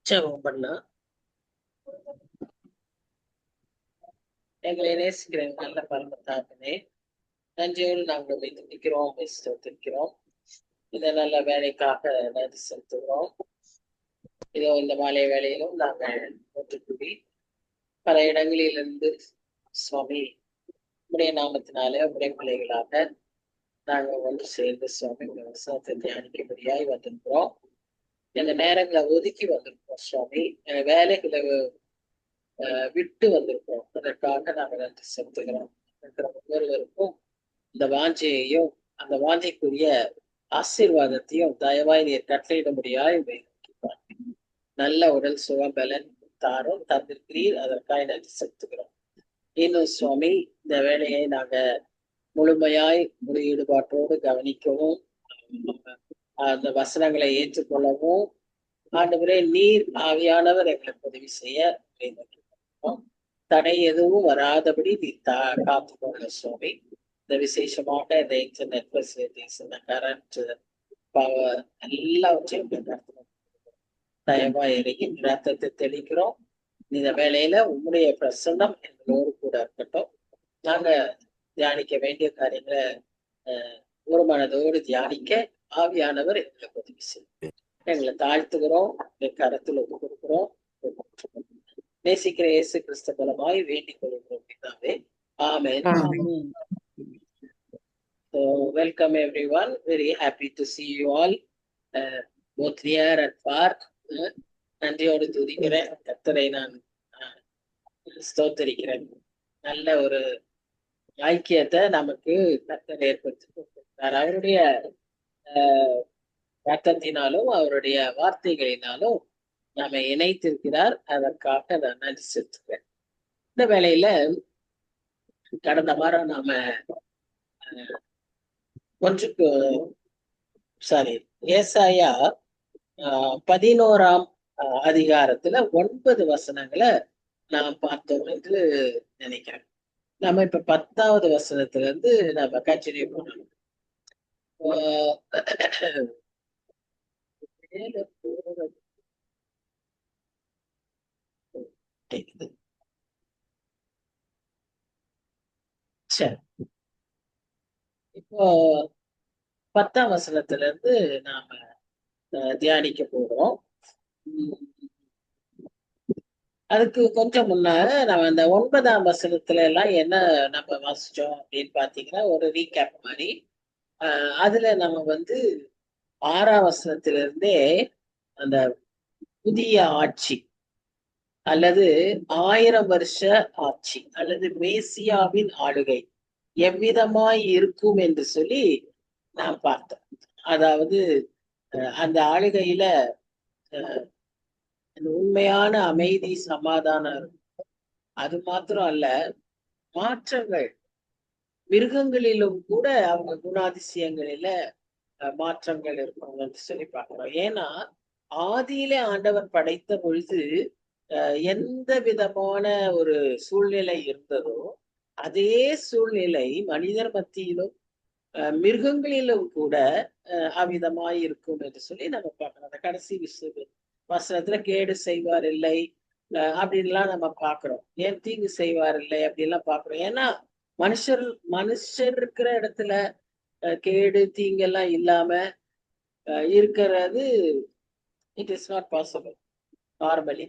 ஜெபம் பண்ணலாம். எங்களை நேசிக்கிற நல்ல பரமத்தாகனே, நன்றியோடு நாங்கள் உம்மை துதிக்கிறோம், உம்மை ஸ்தோத்திரிக்கிறோம். இந்த நல்ல வேலைக்காக நன்றி செலுத்துகிறோம். இதோ இந்த மாலை வேளையிலும் நாங்கள் ஒன்று கூடி பல இடங்களிலிருந்து சுவாமி உடைய நாமத்தினாலே உடைய பிள்ளைகளாக நாங்கள் ஒன்று சேர்ந்து சுவாமி உடைய வசனத்தை தியானிக்கும்படியாய் வந்திருக்கிறோம். இந்த நேரங்களை ஒதுக்கி வந்திருக்கிறோம் சுவாமி. வேலைகளை விட்டு வந்திருக்கிறோம். அதற்காக நாங்கள் நன்றி செலுத்துகிறோம். இருக்கிற ஒவ்வொருவருக்கும் இந்த வாஞ்சையையும் அந்த வாஞ்சைக்குரிய ஆசீர்வாதத்தையும் தயவாய் நீர் கட்டளையிடும்படியாய் நல்ல உடல் சுகபலன் தாரும் தந்திருக்கிறீர். அதற்காக நன்றி செலுத்துகிறோம். இன்னும் சுவாமி இந்த வேலையை நாங்க முழுமையாய் முழு ஈடுபாட்டோடு கவனிக்கவும் அந்த வசனங்களை ஏற்றுக்கொள்ளவும் ஆண்டவரே நீர் ஆவியானவர் எங்களுக்கு உதவி செய்ய தடை எதுவும் வராதபடி நீர் காத்துக்கொள்ள சுவாமி. இந்த விசேஷமாக இந்த இன்டர்நெட் ஃபெசிலிட்டிஸ், இந்த கரண்ட் பவர் எல்லாவற்றையும் தயவா இறங்கி ரத்தத்தை தெளிக்கிறோம். இந்த வேலையில உங்களுடைய பிரசன்னம் எங்களோடு கூட இருக்கட்டும். நாங்க தியானிக்க வேண்டிய காரியங்களை ஒரு மனதோடு தியானிக்க ஆவியானவர் எங்களுக்கு உதவி செய்யும். எங்களை தாழ்த்துகிறோம், கரத்தில் ஒப்பு கொடுக்கிறோம். நேசிக்கிற இயேசு கிறிஸ்து மூலமாய் வேண்டிக் கொள்கிறோம். ஆமென். So welcome everyone. Very happy to see you all, both near and far. நன்றியோடு துதிக்கிறேன். கர்த்தரை நான் ஸ்தோத்தரிக்கிறேன். நல்ல ஒரு ஐக்கியத்தை நமக்கு கர்த்தர் ஏற்படுத்தி கொடுத்திருக்கிறார். அவருடைய ரத்தத்தினாலும் அவருடைய வார்த்தைகளினாலும் நாம இணைத்திருக்கிறார். அதற்காக நான் நன்றி செலுத்துகிறேன். இந்த வேளையில கடந்த வாரம் நாம ஏசாயா 11ஆம் அதிகாரத்துல 9 வசனங்களை நாம் பார்த்தோம் என்று நினைக்கிறேன். நம்ம இப்ப 10வது வசனத்துல இருந்து நம்ம கண்டினியூ பண்ணணும். சரி, இப்போ 10ஆம் வசனத்துல இருந்து நாம தியானிக்க போறோம். அதுக்கு கொஞ்சம் முன்னால நம்ம அந்த 9ஆம் வசனத்துல எல்லாம் என்ன நம்ம வாசிச்சோம் அப்படின்னு பாத்தீங்கன்னா ஒரு ரீகேப் மாதிரி. அதுல நம்ம 6ஆம் வசனத்துல இருந்தே அந்த புதிய ஆட்சி அல்லது 1000 வருஷ ஆட்சி அல்லது மேசியாவின் ஆளுகை எவ்விதமாய் இருக்கும் என்று சொல்லி நான் பார்த்தோம். அதாவது அந்த ஆளுகையில உண்மையான அமைதி சமாதானம் இருக்கும். அது மாத்திரம் அல்ல, மாற்றங்கள் மிருகங்களிலும் கூட அவங்க குணாதிசயங்களில மாற்றங்கள் இருக்கும் என்று சொல்லி பார்க்கிறோம். ஏன்னா ஆதியிலே ஆண்டவர் படைத்த பொழுது எந்த விதமான ஒரு சூழ்நிலை இருந்ததோ அதே சூழ்நிலை மனிதர் மத்தியிலும் மிருகங்களிலும் கூட அவ்விதமாய் இருக்கும் என்று சொல்லி நம்ம பார்க்கணும். அந்த கடைசி வசனத்துல கேடு செய்வார் இல்லை அப்படின்லாம் நம்ம பாக்குறோம். ஏன் தீங்கு செய்வார் இல்லை அப்படின்லாம் பாக்குறோம். ஏன்னா மனுஷர் இருக்கிற இடத்துல கேடு தீங்கெல்லாம் இல்லாம இருக்கிறது it is not possible normally.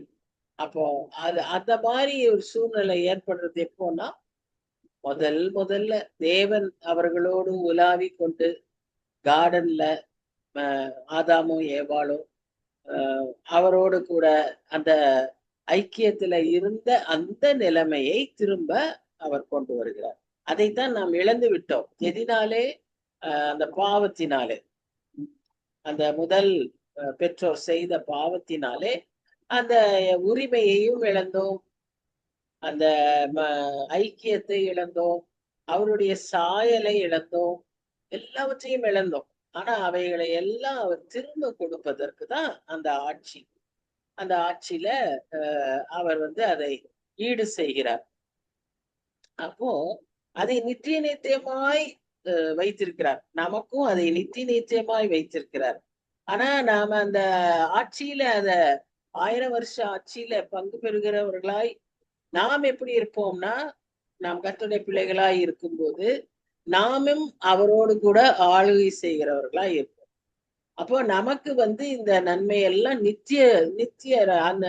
அப்போ அது அந்த மாதிரி ஒரு சூழ்நிலை ஏற்படுறது எப்போன்னா முதல்ல தேவன் அவர்களோடு உலாவி கொண்டு கார்டன்ல ஆதாமும் ஏவாளும் அவரோடு கூட அந்த ஐக்கியத்துல இருந்த அந்த நிலைமையை திரும்ப அவர் கொண்டு வருகிறார். அதைத்தான் நாம் இழந்து விட்டோம். எதினாலே? அந்த பாவத்தினாலே, அந்த முதல் பெற்றோர் செய்த பாவத்தினாலே அந்த உரிமையையும் இழந்தோம், அந்த ஐக்கியத்தை இழந்தோம், அவருடைய சாயலை இழந்தோம், எல்லாவற்றையும் இழந்தோம். ஆனா அவைகளை எல்லாம் அவர் திரும்ப கொடுப்பதற்கு தான் அந்த ஆட்சி. அந்த ஆட்சியில அவர் அதை ஈடு செய்கிறார். அப்போ அதை நித்திய நித்தியமாய் வைத்திருக்கிறார். நமக்கும் அதை நித்திய நித்தியமாய் வைத்திருக்கிறார். ஆனா நாம அந்த ஆட்சியில 1000 வருஷ ஆட்சியில பங்கு பெறுகிறவர்களாய் நாம் எப்படி இருப்போம்னா, நாம் கர்த்தருடைய பிள்ளைகளாய் இருக்கும்போது, நாமும் அவரோடு கூட ஆளுகை செய்கிறவர்களாய் இருப்போம். அப்போ நமக்கு இந்த நன்மை எல்லாம் நித்திய நித்திய அந்த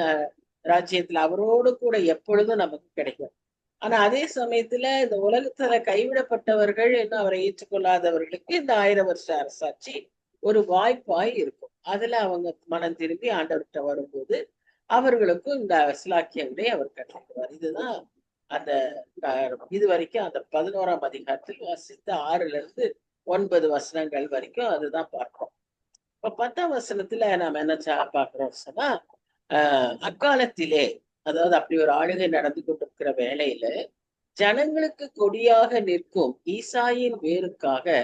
ராஜ்யத்துல அவரோடு கூட எப்பொழுதும் நமக்கு கிடைக்கும். ஆனா அதே சமயத்துல இந்த உலகத்துல கைவிடப்பட்டவர்கள் இன்னும் அவரை ஏற்றுக்கொள்ளாதவர்களுக்கு இந்த 1000 வருஷ அரசாட்சி ஒரு வாய்ப்பாய் இருக்கும். அதுல அவங்க மனம் திரும்பி ஆண்டவர்கிட்ட வரும்போது அவர்களுக்கும் இந்த சிலாக்கியங்களை அவர் கட்டளையிடுவார். இதுதான் அந்த இது வரைக்கும் அந்த 11ஆம் அதிகாரத்தில் வாசித்த 6 to 9 வசனங்கள் வரைக்கும் அதுதான் பார்க்கிறோம். இப்ப 10ஆம் வசனத்துல நாம என்ன பார்க்கிறோம் சொன்னா, அக்காலத்திலே, அதாவது அப்படி ஒரு ஆளுகை நடந்து கொண்டிருக்கிற வேளையில ஜனங்களுக்கு கொடியாக நிற்கும் ஈசாயின் வேருக்காக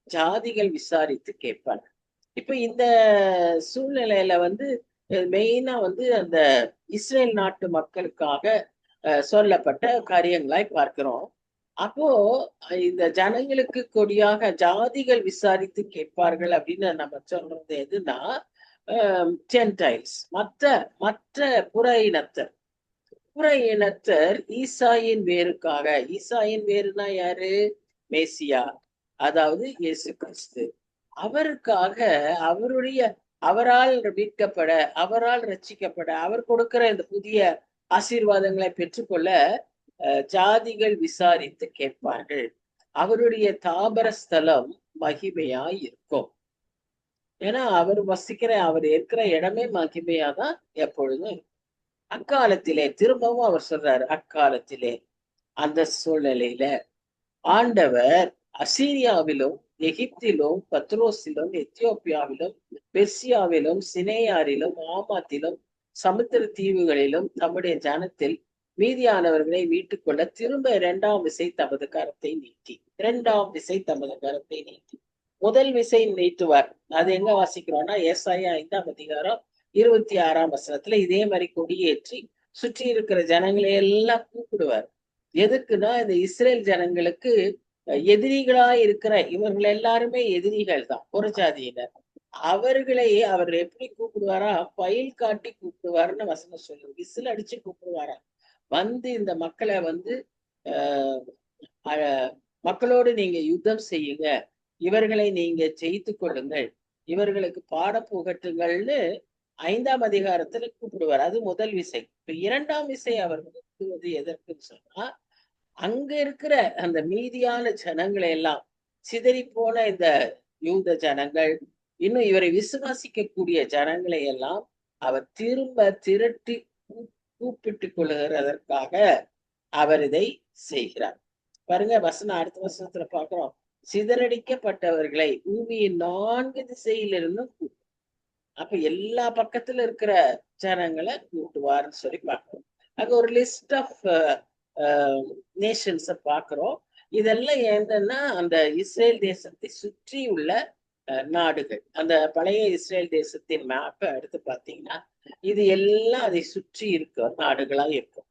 ஜாதிகள் விசாரித்து கேட்பாங்க. இப்ப இந்த சூழ்நிலையில மெயினா அந்த இஸ்ரேல் நாட்டு மக்களுக்காக சொல்லப்பட்ட காரியங்களாய் பார்க்கிறோம். அப்போ இந்த ஜனங்களுக்கு கொடியாக ஜாதிகள் விசாரித்து கேட்பார்கள் அப்படின்னு நம்ம சொல்றது எதுன்னா, ஜென்டைல்ஸ், மற்ற மற்ற புற இனத்தர். புற இனத்தர் ஈசாயின் வேருக்காக, ஈசாயின் வேருனா யாரு? மேசியா, அதாவது இயேசு கிறிஸ்து. அவருக்காக, அவரால் மீட்கப்பட, அவரால் ரட்சிக்கப்பட, அவர் கொடுக்கிற இந்த புதிய ஆசீர்வாதங்களை பெற்றுக்கொள்ள ஜாதிகள் விசாரித்து கேட்பார்கள். அவருடைய தாபர ஸ்தலம் மகிமையாய் இருக்கும். ஏன்னா அவர் இருக்கிற இடமே மகிமையாதான் எப்பொழுதும். அக்காலத்திலே, திரும்பவும் அவர் சொல்றாரு, அக்காலத்திலே அந்த சூழ்நிலையில ஆண்டவர் அசீரியாவிலும் எகிப்திலும் பத்ரோசிலும் எத்தியோப்பியாவிலும் பெர்சியாவிலும் சினேயாரிலும் ஆமாத்திலும் சமுத்திர தீவுகளிலும் தம்முடைய ஜனத்தில் மீதியானவர்களை மீட்டுக் கொள்ள திரும்ப 2ஆம் விசை தமது கரத்தை நீட்டி, 2ஆம் விசை தமது கரத்தை நீட்டி. முதல் விசை நீட்டுவார். அது எங்க வாசிக்கிறோம்னா, ஏசாயா 5ஆம் அதிகாரம் 26ஆம் வசனத்துல இதே மாதிரி கொடியேற்றி சுற்றி இருக்கிற ஜனங்களை எல்லாம் கூப்பிடுவார். எதுக்குன்னா, இந்த இஸ்ரேல் ஜனங்களுக்கு எதிரிகளா இருக்கிற இவர்கள் எல்லாருமே எதிரிகள் தான், புறஜாதியினர். அவர்களை அவர் எப்படி கூப்பிடுவாரா? பயில் காட்டி கூப்பிடுவாருன்னு வசனம் சொல்லுது. விசில் அடிச்சு கூப்பிடுவாரா? இந்த மக்களை மக்களோடு நீங்க யுத்தம் செய்யுங்க, இவர்களை நீங்க ஜெயித்து கொள்ளுங்கள், இவர்களுக்கு பாடம் புகட்டுங்கள்னு 5ஆம் அதிகாரத்துல கூப்பிடுவார். அது முதல் விசை. இப்ப 2ஆம் விசை அவர் கூப்பிடுவது எதற்குன்னு சொன்னா, அங்க இருக்கிற அந்த மீதியான ஜனங்களை எல்லாம், சிதறி போன இந்த யூத ஜனங்கள், இன்னும் இவரை விசுவாசிக்கக்கூடிய ஜனங்களை எல்லாம் அவர் திரும்ப திரட்டி கூப்பிட்டுக் கொள்ளுகிறதற்காக அவர் இதை செய்கிறார். பாருங்க, அடுத்த வசனத்துல பாக்குறோம், சிதறடிக்கப்பட்டவர்களை பூமியின் 4 திசையிலிருந்தும் கூப்பிட்டு, அப்ப எல்லா பக்கத்துல இருக்கிற ஜனங்களை கூட்டுவார்னு சொல்லி பார்க்கிறோம். அங்க ஒரு லிஸ்ட் ஆஃப் நேஷன்ஸ பாக்குறோம். இதெல்லாம் என்னன்னா, அந்த இஸ்ரேல் தேசத்தை சுற்றி உள்ள நாடுகள். அந்த பழைய இஸ்ரேல் தேசத்தின் மேப்பை எடுத்து பார்த்தீங்கன்னா, இது எல்லாம் அதை சுற்றி இருக்க நாடுகளா இருக்கும்.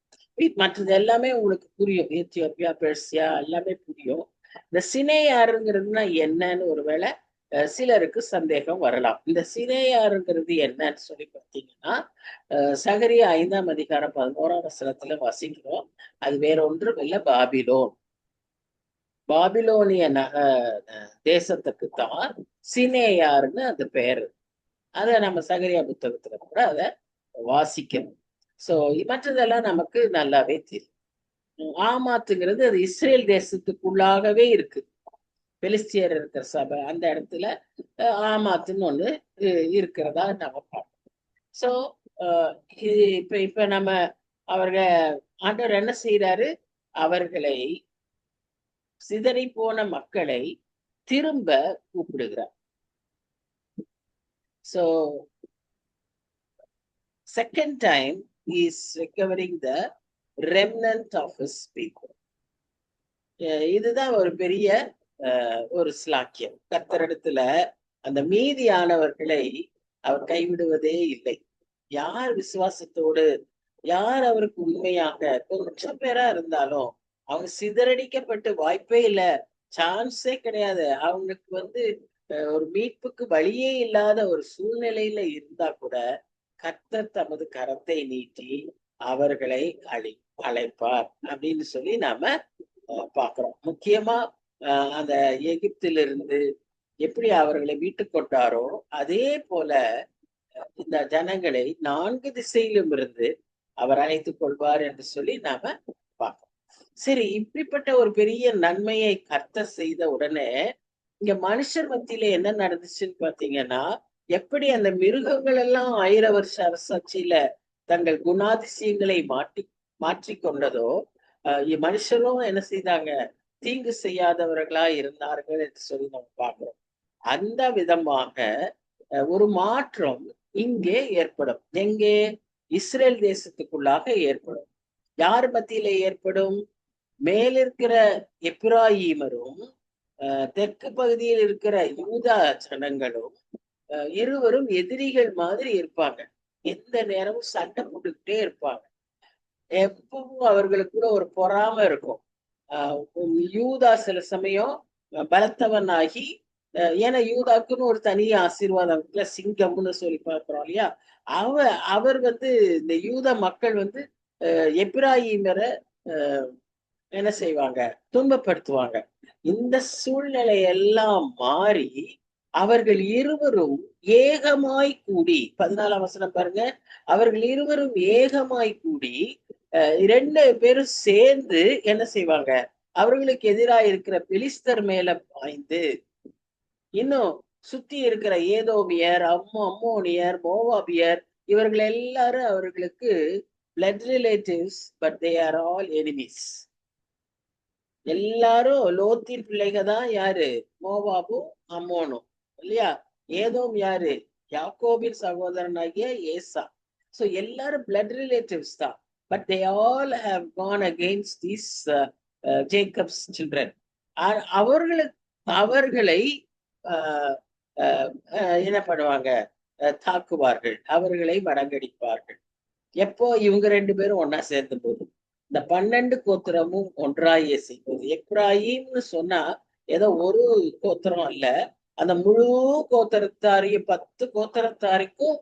மற்றது எல்லாமே உங்களுக்கு புரியும். எத்தியோப்பியா, பெர்சியா எல்லாமே புரியும். இந்த சினேயாருங்கிறதுனா என்னன்னு ஒருவேளை சிலருக்கு சந்தேகம் வரலாம். இந்த சினேயாருங்கிறது என்னன்னு சொல்லி பார்த்தீங்கன்னா, சகரியா 5ஆம் அதிகாரம் 11ஆம் வசனத்துல வாசிக்கிறோம். அது வேற ஒன்றும் இல்லை, பாபிலோன். பாபிலோனிய தேசத்துக்கு தான் சினேயாருன்னு அந்த பெயரு. அதை நம்ம சகரியா புத்தகத்துல கூட அதை வாசிக்கணும். சோ மற்றதெல்லாம் நமக்கு நல்லாவே தெரியும். ஆமாத்துங்கிறது அது இஸ்ரேல் தேசத்துக்குள்ளாகவே இருக்கு. பெலிஸ்தியர் இருக்கிற சபை அந்த இடத்துல ஆமாத்துன்னு ஒண்ணு இருக்கிறதா நம்ம பார்க்கணும். சோ இப்ப நம்ம ஆண்டவர் என்ன செய்யறாரு? அவர்களை, சிதறி போன மக்களை திரும்ப கூப்பிடுகிறார். So second time he is recovering the remnant of his people. இதுதான் ஒரு பெரிய ஒரு ஸ்லாக்கியம். கர்த்தரிடத்துல அந்த மீதியானவர்களை அவர் கைவிடுவதே இல்லை. யார் விசுவாசத்தோடு, யார் அவருக்கு உண்மையாக கொஞ்சம் பேரா இருந்தாலும் அவங்க சிதறடிக்கப்பட்டு வாய்ப்பே இல்லை, சான்ஸே கிடையாது, அவங்களுக்கு ஒரு மீட்புக்கு வழியே இல்லாத ஒரு சூழ்நிலையில இருந்தா கூட கர்த்தர் தமது கரத்தை நீட்டி அவர்களை அழைப்பார் அப்படின்னு சொல்லி நாம பார்க்கிறோம். முக்கியமா அந்த எகிப்திலிருந்து எப்படி அவர்களை மீட்டுக் கொண்டாரோ அதே போல இந்த ஜனங்களை 4 திசையிலும் இருந்து அவர் அழைத்துக் கொள்வார் என்று சொல்லி நாம பார்க்கிறோம். சரி, இப்படிப்பட்ட ஒரு பெரிய நன்மையை கர்த்தர் செய்த உடனே இங்க மனுஷர் மத்தியில என்ன நடந்துச்சுன்னு பாத்தீங்கன்னா, எப்படி அந்த மிருகங்கள் எல்லாம் 1000 வருஷ அரசாட்சியில தங்கள் குணாதிசயங்களை மாற்றி கொண்டதோ, மனுஷரும் என்ன செய்தாங்க, தீங்கு செய்யாதவர்களா இருந்தார்கள் என்று சொல்லி நம்ம பார்க்கிறோம். அந்த விதமாக ஒரு மாற்றம் இங்கே ஏற்படும். எங்கே? இஸ்ரேல் தேசத்துக்குள்ளாக ஏற்படும். யார் மத்தியில ஏற்படும்? மேலிருக்கிற எப்பிராயீமரும் தெற்கு பகுதியில் இருக்கிற யூதா ஜனங்களும் இருவரும் எதிரிகள் மாதிரி இருப்பாங்க. எந்த நேரமும் சண்டை போட்டுக்கிட்டே இருப்பாங்க. எப்பவும் அவர்களுக்குள்ள ஒரு பொறாம இருக்கும். யூதா சில சமயம் பலத்தவனாகி, ஏன்னா யூதாக்குன்னு ஒரு தனி ஆசீர்வாதம் இருக்குல்ல, சிங்கம்னு சொல்லி பார்க்கிறோம் இல்லையா? அவர் இந்த யூத மக்கள் எப்பிராயீமரை என்ன செய்வாங்க, துன்பப்படுத்துவாங்க. இந்த சூழ்நிலை எல்லாம் மாறி அவர்கள் இருவரும் ஏகமாய் கூடி, 14ஆம் வசனம் பாருங்க, அவர்கள் இருவரும் ஏகமாய் கூடி 2 பேரும் சேர்ந்து என்ன செய்வாங்க, அவர்களுக்கு எதிராக இருக்கிற பெலிஸ்தர் மேல பாய்ந்து, இன்னும் சுத்தி இருக்கிற ஏதோமியர், அம்மோனியர், மோவாபியர், இவர்கள் எல்லாரும் அவர்களுக்கு blood relatives, but they are all enemies. எல்லாரும் லோத்தின் பிள்ளைக தான். யாரு? மோவாபும் அம்மோனும் இல்லையா? ஏதோம் யாரு? யாக்கோபின் சகோதரனாகிய ஏசா. சோ எல்லாரும் பிளட் ரிலேட்டிவ்ஸ் தான். But they all have gone against these Jacob's children. அவர்களை என்ன பண்ணுவாங்க, தாக்குவார்கள், அவர்களை வடங்கடிப்பார்கள். எப்போ? இவங்க 2 பேரும் ஒன்னா சேர்ந்த போது. இந்த 12 கோத்திரமும் ஒன்றாயே செய்வது. எப்ராஹிம்னு சொன்னா ஏதோ ஒரு கோத்திரம் அல்ல, அந்த முழு கோத்திரத்தாரையும் 10 கோத்திரத்தாருக்கும்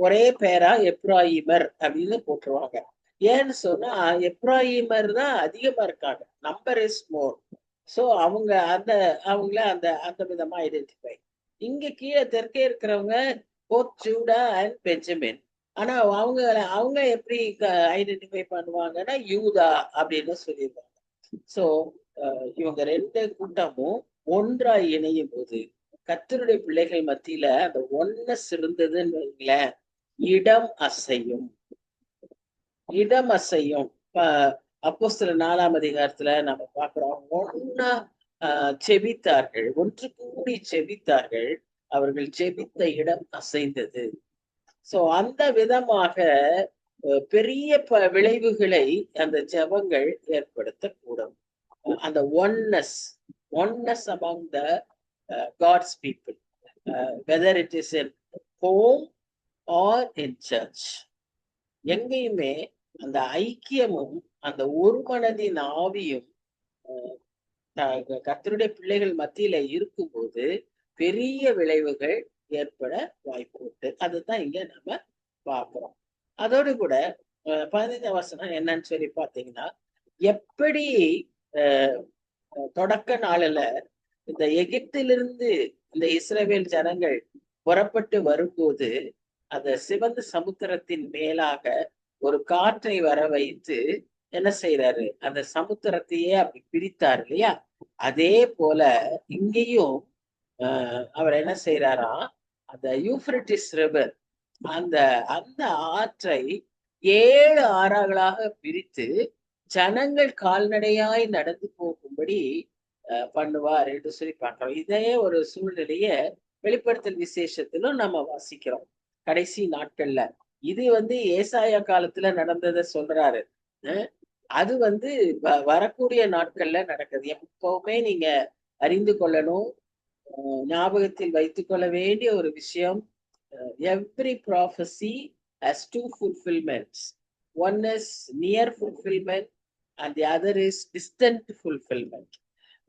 ஒரே பேரா எப்ராஹிமர் அப்படின்னு போட்டுருவாங்க. ஏன்னு சொன்னா எப்ராஹிமர் தான் அதிகமா இருக்காங்க, நம்பர் இஸ் மோர். சோ அவங்கள அந்த விதமா ஐடென்டிஃபை. இங்க கீழே தெற்கே இருக்கிறவங்க போத் ஜூடா அண்ட் பெஞ்சமின். ஆனா அவங்க எப்படி ஐடென்டிஃபை பண்ணுவாங்கன்னா யூதா அப்படின்னு சொல்லிடுவாங்க. சோ இவங்க 2 கூட்டமும் ஒன்றாய் இணையும் போது கர்த்தருடைய பிள்ளைகள் மத்தியில அந்த ஒன்னஸ் இருந்ததுன்னு வைங்களேன், இடம் அசையும். அப்போஸ்தலர் 4ஆம் அதிகாரத்துல நம்ம பாக்குறோம், ஒன்னா செபித்தார்கள், ஒன்று கூடி செபித்தார்கள், அவர்கள் செபித்த இடம் அசைந்தது. சோ அந்த விதமாக பெரிய விளைவுகளை அந்த ஜெபங்கள் ஏற்படுத்தக்கூடும். அந்த oneness among the God's people, whether it is in home or in church. எங்கேயுமே அந்த ஐக்கியமும் அந்த ஒரு மனதின் ஆவியும் கர்த்தருடைய பிள்ளைகள் மத்தியில இருக்கும்போது பெரிய விளைவுகள் ஏற்பட வாய்ப்பு உண்டு. அதுதான் இங்க நம்ம பார்க்கிறோம். அதோடு கூட 15ஆம் வசனம் என்னன்னு சொல்லி பாத்தீங்கன்னா, எப்படி தொடக்க நாளில இந்த எகிப்திலிருந்து இந்த இஸ்ரவேல் ஜனங்கள் புறப்பட்டு வரும்போது அந்த சிவந்த சமுத்திரத்தின் மேலாக ஒரு காற்றை வர வைத்து என்ன செய்யறாரு, அந்த சமுத்திரத்தையே அப்படி பிரித்தார் இல்லையா? அதே போல இங்கேயும் அவர் என்ன செய்யறாராம், அந்த யூப்ரட்டிஸ் ரிவர், அந்த ஆற்றை 7 ஆறாகளாக பிரித்து ஜனங்கள் கால்நடையாய் நடந்து போகும்படி பண்ணுவார் என்று சொல்லி பார்க்கிறோம். இதே ஒரு சூழ்நிலைய வெளிப்படுத்தல் விசேஷத்திலும் நம்ம வாசிக்கிறோம் கடைசி நாட்கள்ல. இது ஏசாயா காலத்துல நடந்ததை சொல்றாரு. அது வரக்கூடிய நாட்கள்ல நடக்குது. எப்பவுமே நீங்க அறிந்து கொள்ளணும், ஞாபகத்தில் வைத்துக் கொள்ள வேண்டிய ஒரு விஷயம், every prophecy has 2 fulfillments. One is near fulfillment and the other is distant fulfillment.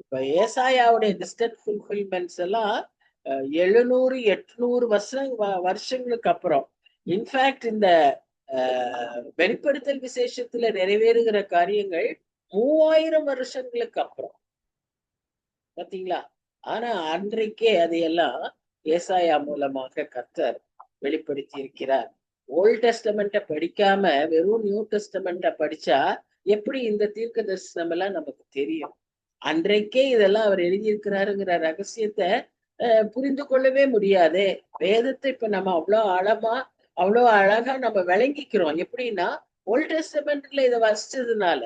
இப்ப ஏசாயாவுடைய distant fulfillments எல்லாம் 700-800 வருஷங்களுக்கு அப்புறம். இன்ஃபேக்ட் இந்த வெளிப்படுத்தல் விசேஷத்துல நிறைவேறுகிற காரியங்கள் 3000 வருஷங்களுக்கு அப்புறம் பாத்தீங்களா. ஆனா அன்றைக்கே அதையெல்லாம் ஏசாயா மூலமாக கர்த்தர் வெளிப்படுத்தி இருக்கிறார். ஓல்ட் டெஸ்டமெண்ட படிக்காம வெறும் நியூ டெஸ்டமெண்ட படிச்சா எப்படி இந்த தீர்க்க தரிசனம் எல்லாம் நமக்கு தெரியும்? அன்றைக்கே இதெல்லாம் அவர் எழுதியிருக்கிறாருங்கிற ரகசியத்தை புரிந்து கொள்ளவே முடியாதே. வேதத்தை இப்ப நம்ம அவ்வளவு அழகா நம்ம விளங்கிக்கிறோம். எப்படின்னா ஓல்ட் டெஸ்டமெண்ட்ல இதை வாசிச்சதுனால.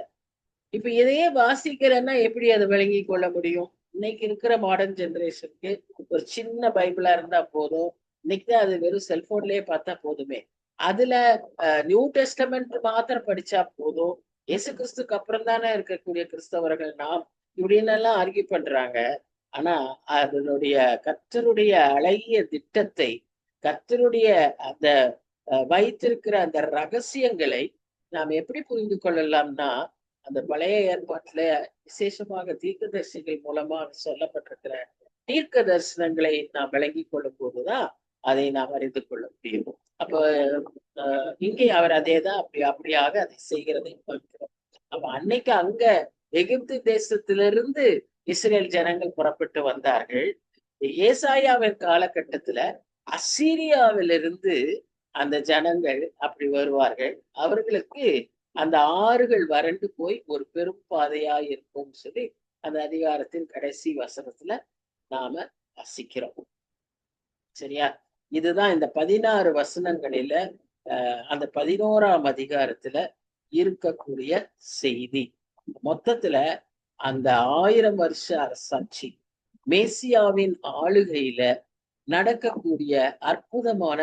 இப்ப இதையே வாசிக்கிறேன்னா எப்படி அதை விளங்கி கொள்ள முடியும்? இன்னைக்கு இருக்கிற மாடர்ன் ஜெனரேஷனுக்கு ஒரு சின்ன பைபிளா இருந்தா போதும். இன்னைக்கு தான் அது வெறும் செல்போன்லயே பார்த்தா போதுமே. அதுல நியூ டெஸ்டமெண்ட் மாத்திரம் படிச்சா போதும். இயேசு கிறிஸ்துக்கு அப்புறம் தானே இருக்கக்கூடிய கிறிஸ்தவர்கள் நாம் இப்படின்னு எல்லாம் ஆர்கியூ பண்றாங்க. ஆனா அதனுடைய கர்த்தருடைய அழகிய திட்டத்தை, கர்த்தருடைய அந்த வைத்திருக்கிற அந்த ரகசியங்களை நாம் எப்படி புரிந்து கொள்ளலாம்னா, அந்த பழைய ஏற்பாட்டுல விசேஷமாக தீர்க்கதரிசிகள் மூலமாக சொல்லப்பட்டிருக்கிற தீர்க்க தரிசனங்களை நாம் விளங்கி கொள்ளும் போதுதான் அதை நாம் அறிந்து கொள்ள முடியும். அப்போ இங்கே அவர் அதேதான் அப்படியாக அதை செய்கிறதை பார்க்கிறோம். அப்ப அன்னைக்கு அங்க எகிப்து தேசத்திலிருந்து இஸ்ரேல் ஜனங்கள் புறப்பட்டு வந்தார்கள். ஏசாயாவின் காலகட்டத்துல அசீரியாவிலிருந்து அந்த ஜனங்கள் அப்படி வருவார்கள். அவர்களுக்கு அந்த ஆறுகள் வறண்டு போய் ஒரு பெரும் பாதையா இருக்கும் சொல்லி அந்த அதிகாரத்தின் கடைசி வசனத்துல நாம வாசிக்கிறோம். சரியா. இதுதான் இந்த 16 வசனங்களில அந்த 11ஆம் அதிகாரத்துல இருக்கக்கூடிய செய்தி. மொத்தத்துல அந்த 1000 வருஷ அரசாட்சி மேசியாவின் ஆளுகையில நடக்கக்கூடிய அற்புதமான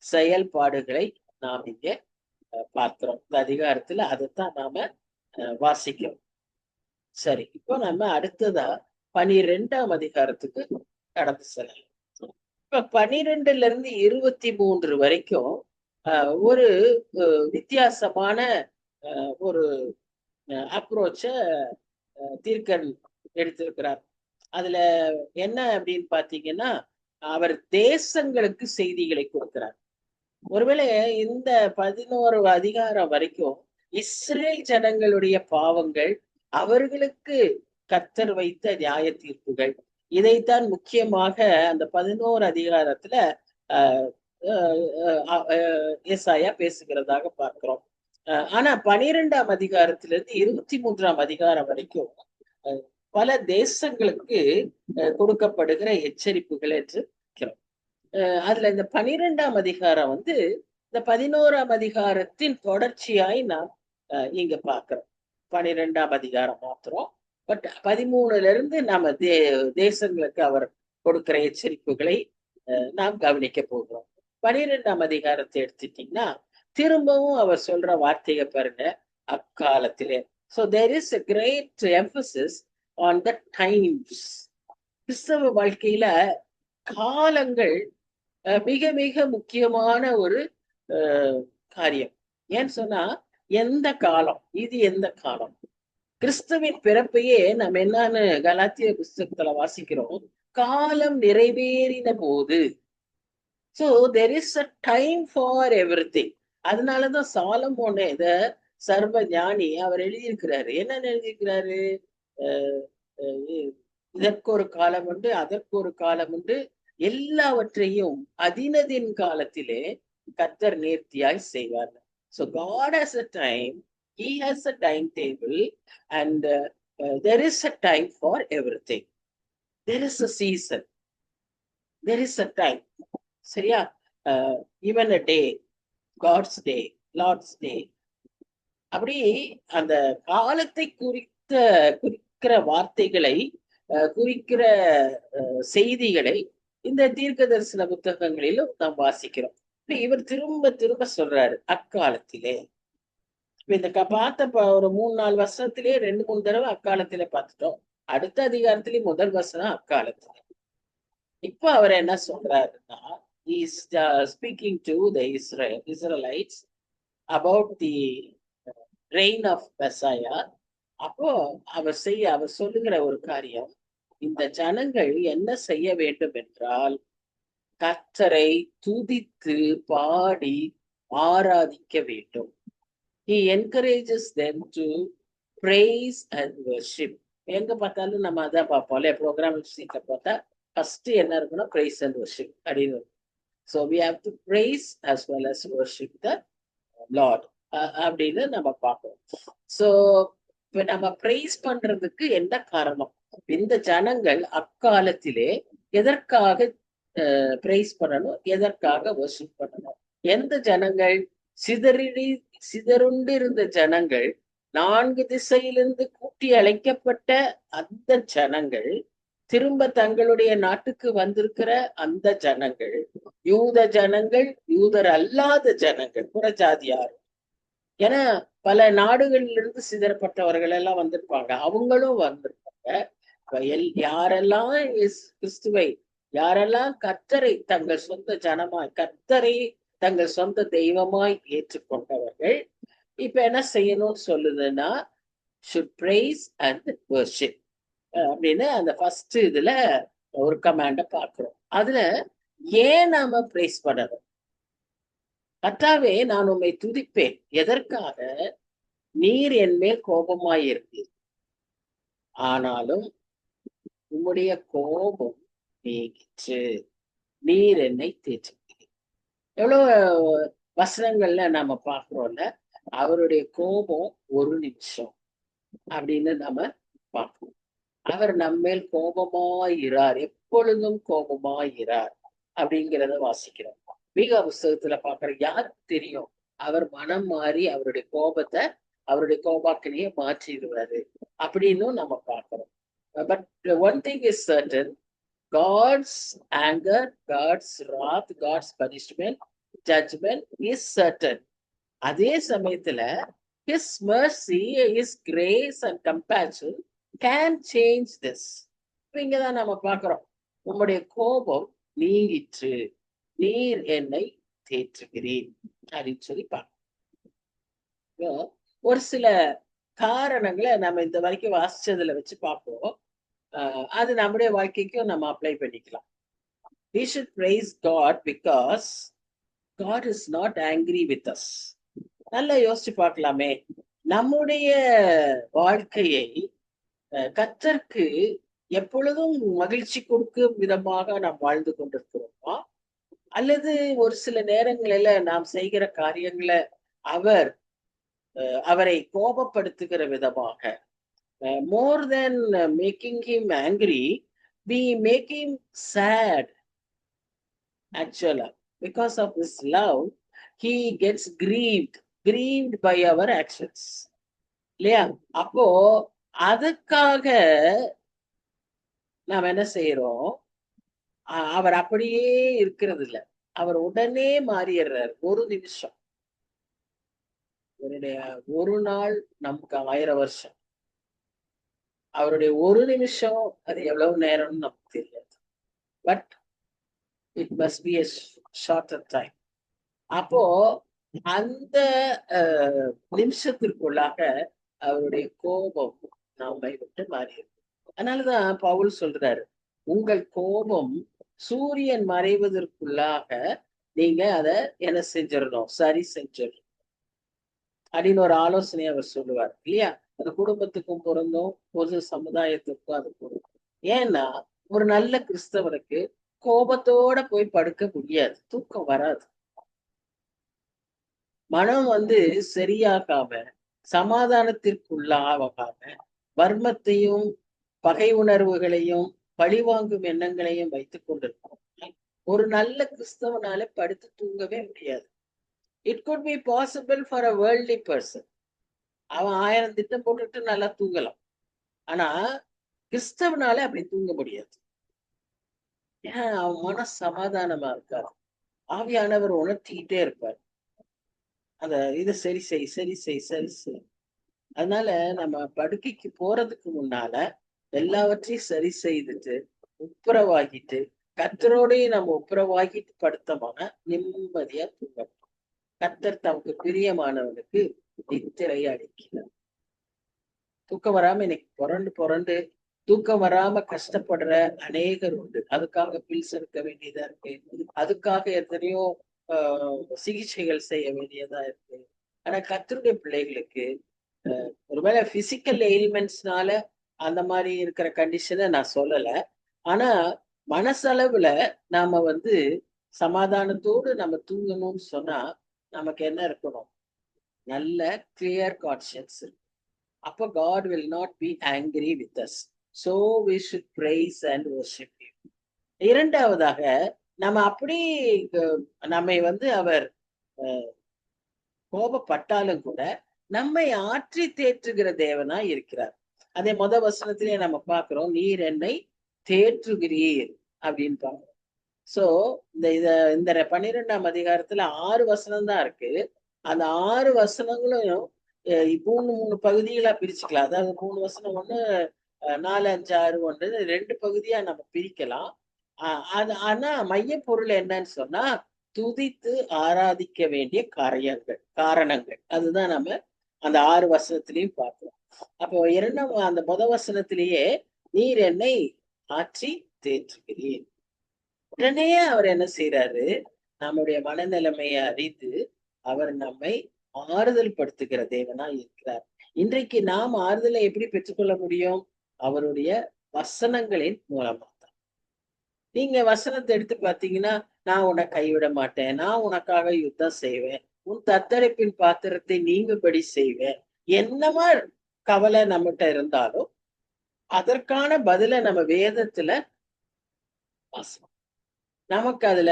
செயல்பாடுகளை நாம் இங்கே பார்க்கிறோம். இந்த அதிகாரத்துல அதைத்தான் நாம வாசிக்கிறோம். சரி, இப்போ நம்ம அடுத்ததா 12ஆம் அதிகாரத்துக்கு கடந்து செல்லலாம். இப்ப 12ல இருந்து 23 வரைக்கும் ஒரு வித்தியாசமான ஒரு அப்ரோச்ச தீர்க்கன் எடுத்திருக்கிறார். அதுல என்ன அப்படின்னு பாத்தீங்கன்னா, அவர் தேசங்களுக்கு செய்திகளை கொடுக்கிறார். ஒருவேளை இந்த 11 அதிகாரம் வரைக்கும் இஸ்ரேல் ஜனங்களுடைய பாவங்கள், அவர்களுக்கு கர்த்தர் வைத்த நியாய தீர்ப்புகள், இதைத்தான் முக்கியமாக அந்த 11 அதிகாரத்துல ஏசாயா பேசுகிறதாக பார்க்கிறோம். ஆனா 12ஆம் அதிகாரத்திலிருந்து 23ஆம் அதிகாரம் வரைக்கும் பல தேசங்களுக்கு கொடுக்கப்படுகிற எச்சரிப்புகள் என்று அதுல இந்த 12ஆம் அதிகாரம் வந்து இந்த 11ஆம் அதிகாரத்தின் தொடர்ச்சியாய் நாம் இங்க பார்க்கிறோம். 12ஆம் அதிகாரம் மாத்திரம். பட் 13ல இருந்து நாம தேசங்களுக்கு அவர் கொடுக்கிற எச்சரிப்புகளை நாம் கவனிக்க போகிறோம். 12ஆம் அதிகாரத்தை எடுத்துட்டீங்கன்னா திரும்பவும் அவர் சொல்ற வார்த்தையை பாருங்க, அக்காலத்திலே. So there is a great emphasis on the times. கிறிஸ்தவ வாழ்க்கையில காலங்கள் மிக மிக முக்கியமான ஒரு காரியம். ஏன்னு சொன்னா, எந்த காலம் இது, எந்த காலம். கிறிஸ்துவின் பிறப்பையே நம்ம என்னன்னு கலாத்திய புஸ்தகத்துல வாசிக்கிறோம், காலம் நிறைவேறின போது. So there is a time for everything. அதனாலதான் சாலமோனே இத சர்வ ஞானி அவர் எழுதியிருக்கிறாரு. என்னன்னு எழுதியிருக்கிறாரு? இதற்கு ஒரு காலம் உண்டு, அதற்கு ஒரு காலம் உண்டு, எல்லாவற்றையும் அதினதின் காலத்திலே கர்த்தர் நேர்த்தியாய் செய்வார். So God has a time, He has a timetable, and there is a time for everything. There is a season, there is a time. சரியா? even a day, God's day, Lord's day. அப்படி அந்த காலத்தை குறிக்கிற வார்த்தைகளை, குறிக்கிற செய்திகளை இந்த தீர்க்க தரிசன புத்தகங்களிலும் நாம் வாசிக்கிறோம். இவர் திரும்ப திரும்ப சொல்றாரு அக்காலத்திலே. இந்த பார்த்த ஒரு 3-4 வருஷத்திலே 2-3 தடவை அக்காலத்திலே பார்த்துட்டோம். அடுத்த அதிகாரத்திலே முதல் வசனம் அக்காலத்திலே. இப்ப அவர் என்ன சொல்றாருன்னா, he is speaking to the Israelites about the reign of Messiah. அப்போ அவர் சொல்லுகிற ஒரு காரியம், இந்த ஜனங்கள் என்ன செய்ய வேண்டும் என்றால், கர்த்தரை துதித்து பாடி ஆராதிக்க வேண்டும். He encourages them to praise and worship. எங்க பார்த்தாலும் நம்ம அதான் பார்ப்போம் இல்லையா? ப்ரோக்ராம் சீட்ல பார்த்தா ஃபர்ஸ்ட் என்ன இருக்குன்னா praise and worship அப்படின்னு. So we have to praise as well as worship the Lord அப்படின்னு நம்ம பார்ப்போம். ஸோ இப்ப நம்ம praise பண்றதுக்கு என்ன காரணம்? இந்த ஜனங்கள் அக்காலத்திலே எதற்காக praise பண்ணணும், எதற்காக worship பண்ணணும்? எந்த ஜனங்கள்? சிதறுண்டு இருந்த ஜனங்கள், 4 திசையிலிருந்து கூட்டி அழைக்கப்பட்ட அந்த ஜனங்கள், திரும்ப தங்களுடைய நாட்டுக்கு வந்திருக்கிற அந்த ஜனங்கள், யூத ஜனங்கள், யூதர் அல்லாத ஜனங்கள், புறஜாதியார். ஏன்னா பல நாடுகளிலிருந்து சிதறப்பட்டவர்கள் எல்லாம் வந்திருப்பாங்க, அவங்களும் வந்திருப்பாங்க. யாரெல்லாம் கிறிஸ்துவை, யாரெல்லாம் கர்த்தரை தங்கள் சொந்த ஜனமாய், கர்த்தரை தங்கள் சொந்த தெய்வமாய் ஏற்றுக்கொண்டவர்கள் இப்ப என்ன செய்யணும்னு சொல்லுதுன்னா should praise and worship அப்படின்னு அந்த ஃபர்ஸ்ட் இதுல ஒரு கமாண்ட பார்க்கிறோம். அதுல ஏன் நாம praise பண்ணணும்? கர்த்தாவே, நான் உம்மை துதிப்பேன். எதற்காக? நீர் என் மேல் கோபமாயிருப்பீர், ஆனாலும் உம்முடைய கோபம் நீங்கிற்று, நீர் என்னை தேற்றுகிறீர். எவ்வளவு வசனங்கள்ல நாம பார்க்கிறோம்ல, அவருடைய கோபம் ஒரு நிமிஷம் அப்படின்னு நம்ம பார்க்கிறோம். அவர் நம்மேல் கோபமாயிரார், எப்பொழுதும் கோபமாயிரார் அப்படிங்கிறத வாசிக்கிறோம். மீகா புஸ்தகத்துல பாக்குற யாருக்கு தெரியும் அவர் மனம் மாறி அவருடைய கோபத்தை, அவருடைய கோபாக்கினையே மாற்றிடுவாரு அப்படின்னு நம்ம பார்க்கிறோம். But one thing is certain, God's anger, God's wrath, God's punishment, judgment is certain. அதே சமயத்துல His mercy, His grace and compassion can change this. இங்கதான் நம்ம பார்க்கிறோம், உம்முடைய கோபம் நீங்கிற்று, நீர் என்னை தேற்றுகிறீர் அப்படின்னு சொல்லி பார்க்கிறோம். ஒரு சில காரணங்களை நம்ம இந்த வரைக்கும் வாசிச்சதுல வச்சு பார்ப்போம். அது நம்முடைய வாழ்க்கைக்கும் நம்ம அப்ளை பண்ணிக்கலாம். We should praise God because God is not angry with us. நல்லா யோசிச்சு பார்க்கலாமே, நம்முடைய வாழ்க்கையை கர்த்தருக்கு எப்பொழுதும் மகிழ்ச்சி கொடுக்கும் விதமாக நாம் வாழ்ந்து கொண்டிருக்கிறோமா, அல்லது ஒரு சில நேரங்களில நாம் செய்கிற காரியங்களை அவரை கோபப்படுத்துகிற விதமாக, more than making him angry, we make him sad. Actually, because of his love, he gets grieved by our actions. இல்லையா? அப்போ அதுக்காக நாம் என்ன செய்யறோம்? அவர் அப்படியே இருக்கிறது இல்ல, அவர் உடனே மாறிடுறார். ஒரு நிமிஷம், ஒரு நாள் நமக்கு 1000 வருஷம். அவருடைய ஒரு நிமிஷம் அது எவ்வளவு நேரம்னு நமக்கு தெரியாது. But it must be a shorter time. அப்போ அந்த நிமிஷத்திற்குள்ளாக அவருடைய கோபம் நம்மை விட்டு மாறியிருக்கு. அதனாலதான் பவுல் சொல்றாரு, உங்கள் கோபம் சூரியன் மறைவதற்குள்ளாக நீங்க அதை என்ன செஞ்சிடணும், சரி செஞ்சிடணும் அப்படின்னு ஒரு ஆலோசனை அவர் சொல்லுவார் இல்லையா? அது குடும்பத்துக்கும் பொருந்தும், பொது சமுதாயத்துக்கும் அது பொருந்தும். ஏன்னா ஒரு நல்ல கிறிஸ்தவனுக்கு கோபத்தோட போய் படுக்க முடியாது, தூக்கம் வராது. மனம் சரியாகாம, சமாதானத்திற்குள்ளாகாம, வர்மத்தையும் பகை உணர்வுகளையும் பழிவாங்கும் எண்ணங்களையும் வைத்துக் கொண்டிருக்கும் ஒரு நல்ல கிறிஸ்தவனால படுத்து தூங்கவே முடியாது. It could be possible for a worldly person. அவன் 1000 திட்டம் போட்டுட்டு நல்லா தூங்கலாம். ஆனா கிறிஸ்தவனால அப்படி தூங்க முடியாது. ஏன்? அவன் மன சமாதானமா இருக்காது. ஆவியானவர் உணர்த்திக்கிட்டே இருப்பார், அத இதை சரி செய், சரி செய், சரி செய். அதனால நம்ம படுக்கைக்கு போறதுக்கு முன்னால எல்லாவற்றையும் சரி செய்துட்டு ஒப்புரவாகிட்டு கர்த்தரோடையும் நம்ம ஒப்புரவாகிட்டு படுத்தோம்னா நிம்மதியா தூங்கணும். கர்த்தர் தமக்கு பிரியமானவனுக்கு நித்திரை அளிக்கிறார். தூக்கம் வராம இன்னைக்கு புரண்டு தூக்கம் வராம கஷ்டப்படுற அநேகர் உண்டு. அதுக்காக பில்ஸ் எடுக்க வேண்டியதா இருக்கு. அதுக்காக எத்தனையோ சிகிச்சைகள் செய்ய வேண்டியதா இருக்கு. ஆனா கர்த்தருடைய பிள்ளைகளுக்கு ஒருவேளை பிசிக்கல் எயில்மெண்ட்ஸ்னால அந்த மாதிரி இருக்கிற கண்டிஷனை நான் சொல்லல. ஆனா மனசளவுல நாம சமாதானத்தோடு நம்ம தூங்கணும்னு சொன்னா நமக்கு என்ன இருக்கணும்? நல்ல கிளியர் கான்ஷியன்ஸ் இருக்கு. அப்போ God will not be angry with us. So we should praise and worship him. இரண்டாவதாக நம்ம அப்படி நம்மை அவர் கோபப்பட்டாலும் கூட நம்மை ஆற்றி தேற்றுகிற தேவனா இருக்கிறார். அதே வசனத்திலே நம்ம பார்க்கிறோம், நீர் என்னை தேற்றுகிறீர் அப்படின்னு பாக்குறோம். சோ இந்த 12ஆம் அதிகாரத்துல 6 வசனம் தான் இருக்கு. அந்த 6 வசனங்களும் 3 பகுதிகளா பிரிச்சுக்கலாம். அதாவது 3 வசனம் ஒண்ணு, 4, 5, 6 ஒன்று, 2 பகுதியா நம்ம பிரிக்கலாம். ஆனா மைய பொருள் என்னன்னு சொன்னா, துதித்து ஆராதிக்க வேண்டிய காரணங்கள் அதுதான் நம்ம அந்த 6 வசனத்திலையும் பார்க்கிறோம். அப்போ அந்த வசனத்திலேயே நீர் என்னை ஆற்றி தேற்றுகிறீர். உடனே அவர் என்ன செய்யறாரு? நம்முடைய மனநிலைமையை அறிந்து அவர் நம்மை ஆறுதல் படுத்துகிற தேவனா இருக்கிறார். இன்றைக்கு நாம் ஆறுதலை எப்படி பெற்றுக்கொள்ள முடியும்? அவருடைய வசனங்களின் மூலமா தான். நீங்க வசனத்தை எடுத்து பாத்தீங்கன்னா, நான் உன்னை கைவிட மாட்டேன், நான் உனக்காக யுத்தம் செய்வேன், உன் தத்தளிப்பின் பாத்திரத்தை நீங்கும்படி செய்வேன், என்னமா கவலை நம்மகிட்ட இருந்தாலும் அதற்கான பதில நம்ம வேதத்துல வாசம், நமக்கு அதுல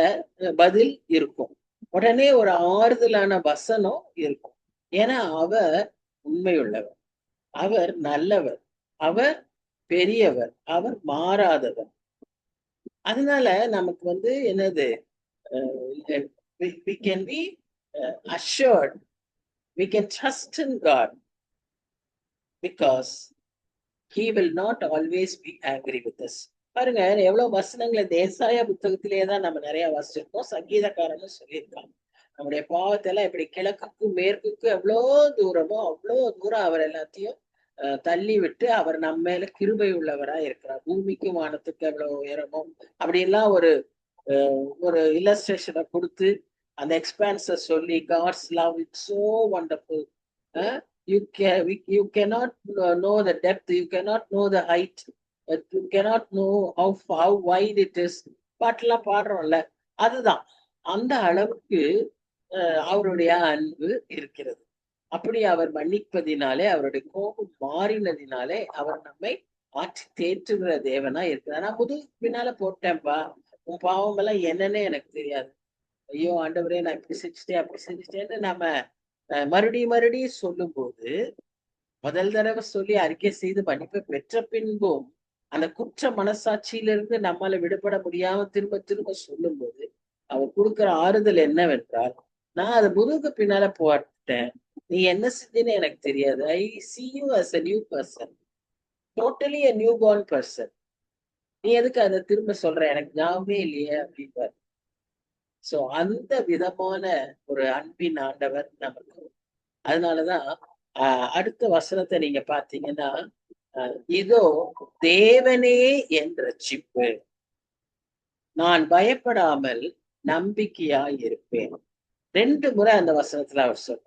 பதில் இருக்கும். உடனே ஒரு ஆறுதலான வசனம் இருக்கும். ஏன்னா அவர் உண்மையுள்ளவர், அவர் நல்லவர், அவர் பெரியவர், அவர் மாறாதவர். அதனால நமக்கு என்னது, we can be assured, we can trust in God because he will not always be angry with us. பாருங்க, எவ்வளவு வசனங்களை தேசாய புத்தகத்திலேதான் நம்ம நிறைய வாசிச்சிருக்கோம். சங்கீதக்காரன்னு சொல்லியிருக்காங்க, நம்முடைய பாவத்தை எல்லாம் இப்படி கிழக்குக்கும் மேற்குக்கும் எவ்வளவு தூரமோ அவ்வளவு தூரம் அவர் எல்லாத்தையும் தள்ளி விட்டு அவர் நம்ம மேல கிருபை உள்ளவரா இருக்கிறார். பூமிக்கும் வானத்துக்கு எவ்வளவு உயரமோ அப்படி எல்லாம் ஒரு இல்லஸ்ட்ரேஷனை கொடுத்து அந்த எக்ஸ்பான்ஸ சொல்லி, God's love is so wonderful. You cannot know the depth, you cannot know the height, you cannot know how wide it is. பாட்டுலாம் பாடுறோம்ல, அதுதான் அந்த அளவுக்கு அவருடைய அன்பு இருக்கிறது. அப்படி அவர் மன்னிப்பதினாலே, அவருடைய கோபம் மாறினதினாலே அவர் நம்மை ஆற்றி தேற்றுகிற தேவனா இருக்கிறார். நான் பின்னால போட்டேன்ப்பா, உன் பாவம் எல்லாம் என்னன்னே எனக்கு தெரியாது, ஐயோ ஆண்டவரே நான் இப்படி செஞ்சுட்டேன் அப்படி செஞ்சுட்டேன்னு நம்ம மறுபடியும் சொல்லும் போது, முதல் தடவை சொல்லி அறிக்கை செய்து மன்னிப்பை பெற்ற பின்பும் அந்த குற்ற மனசாட்சியிலிருந்து நம்மால விடுபட முடியாம திரும்ப திரும்ப சொல்லும் போது அவர் கொடுக்கிற ஆறுதல் என்னவென்றால், நான் அதை முதுகுக்கு பின்னால போட்டேன், நீ என்ன செஞ்சேன்னு எனக்கு தெரியாது, ஐ see you as a new person, totally a newborn person. நீ எதுக்கு அதை திரும்ப சொல்ற, எனக்கு ஞாபகமே இல்லையே அப்படின்பார். சோ அந்த விதமான ஒரு அன்பின் ஆண்டவர் நமக்கு. அதனாலதான் அடுத்த வசனத்தை நீங்க பாத்தீங்கன்னா, இதோ தேவனே என் ரட்சிப்பு, நான் பயப்படாமல் நம்பிக்கையாய் இருப்பேன். 2 முறை அந்த வசனத்துல அவர் சொல்ற,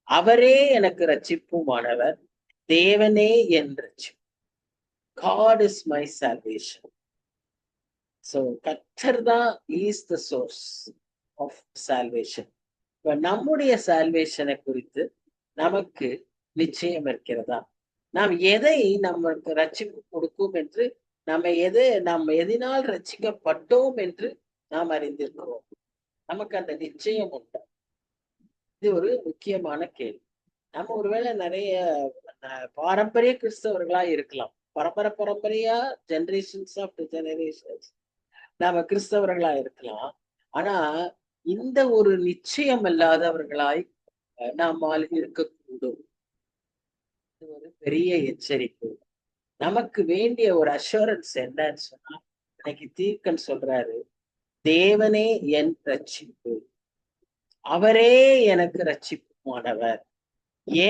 அவரே எனக்கு ரட்சிப்புமானவர், தேவனே என் ரட்சிப்பு. God is my salvation. So கர்த்தர் தான் is the source of salvation. இப்ப நம்முடைய சால்வேஷனை குறித்து நமக்கு நிச்சயம் இருக்கிறதா? நாம் எதை நமக்கு ரட்சிப்பு கொடுக்கும் என்று, நாம் எதனால் ரட்சிக்கப்பட்டோம் என்று நாம் அறிந்திருக்கிறோம்? நமக்கு அந்த நிச்சயம் உண்டு? இது ஒரு முக்கியமான கேள்வி. நம்ம ஒருவேளை நிறைய பாரம்பரிய கிறிஸ்தவர்களா இருக்கலாம், பரம்பரையா ஜெனரேஷன்ஸ் ஆஃப் ஜெனரேஷன்ஸ் நாம கிறிஸ்தவர்களா இருக்கலாம். ஆனா இந்த ஒரு நிச்சயம் இல்லாதவர்களாய் நம்மால் இருக்கக்கூடும். இது ஒரு பெரிய எச்சரிப்பு. நமக்கு வேண்டிய ஒரு அஷூரன்ஸ் என்னன்னு சொன்னா, இன்னைக்கு தீர்க்கன் சொல்றாரு, தேவனே என் ரட்சிப்பு, அவரே எனக்கு ரட்சிப்புமானவர்.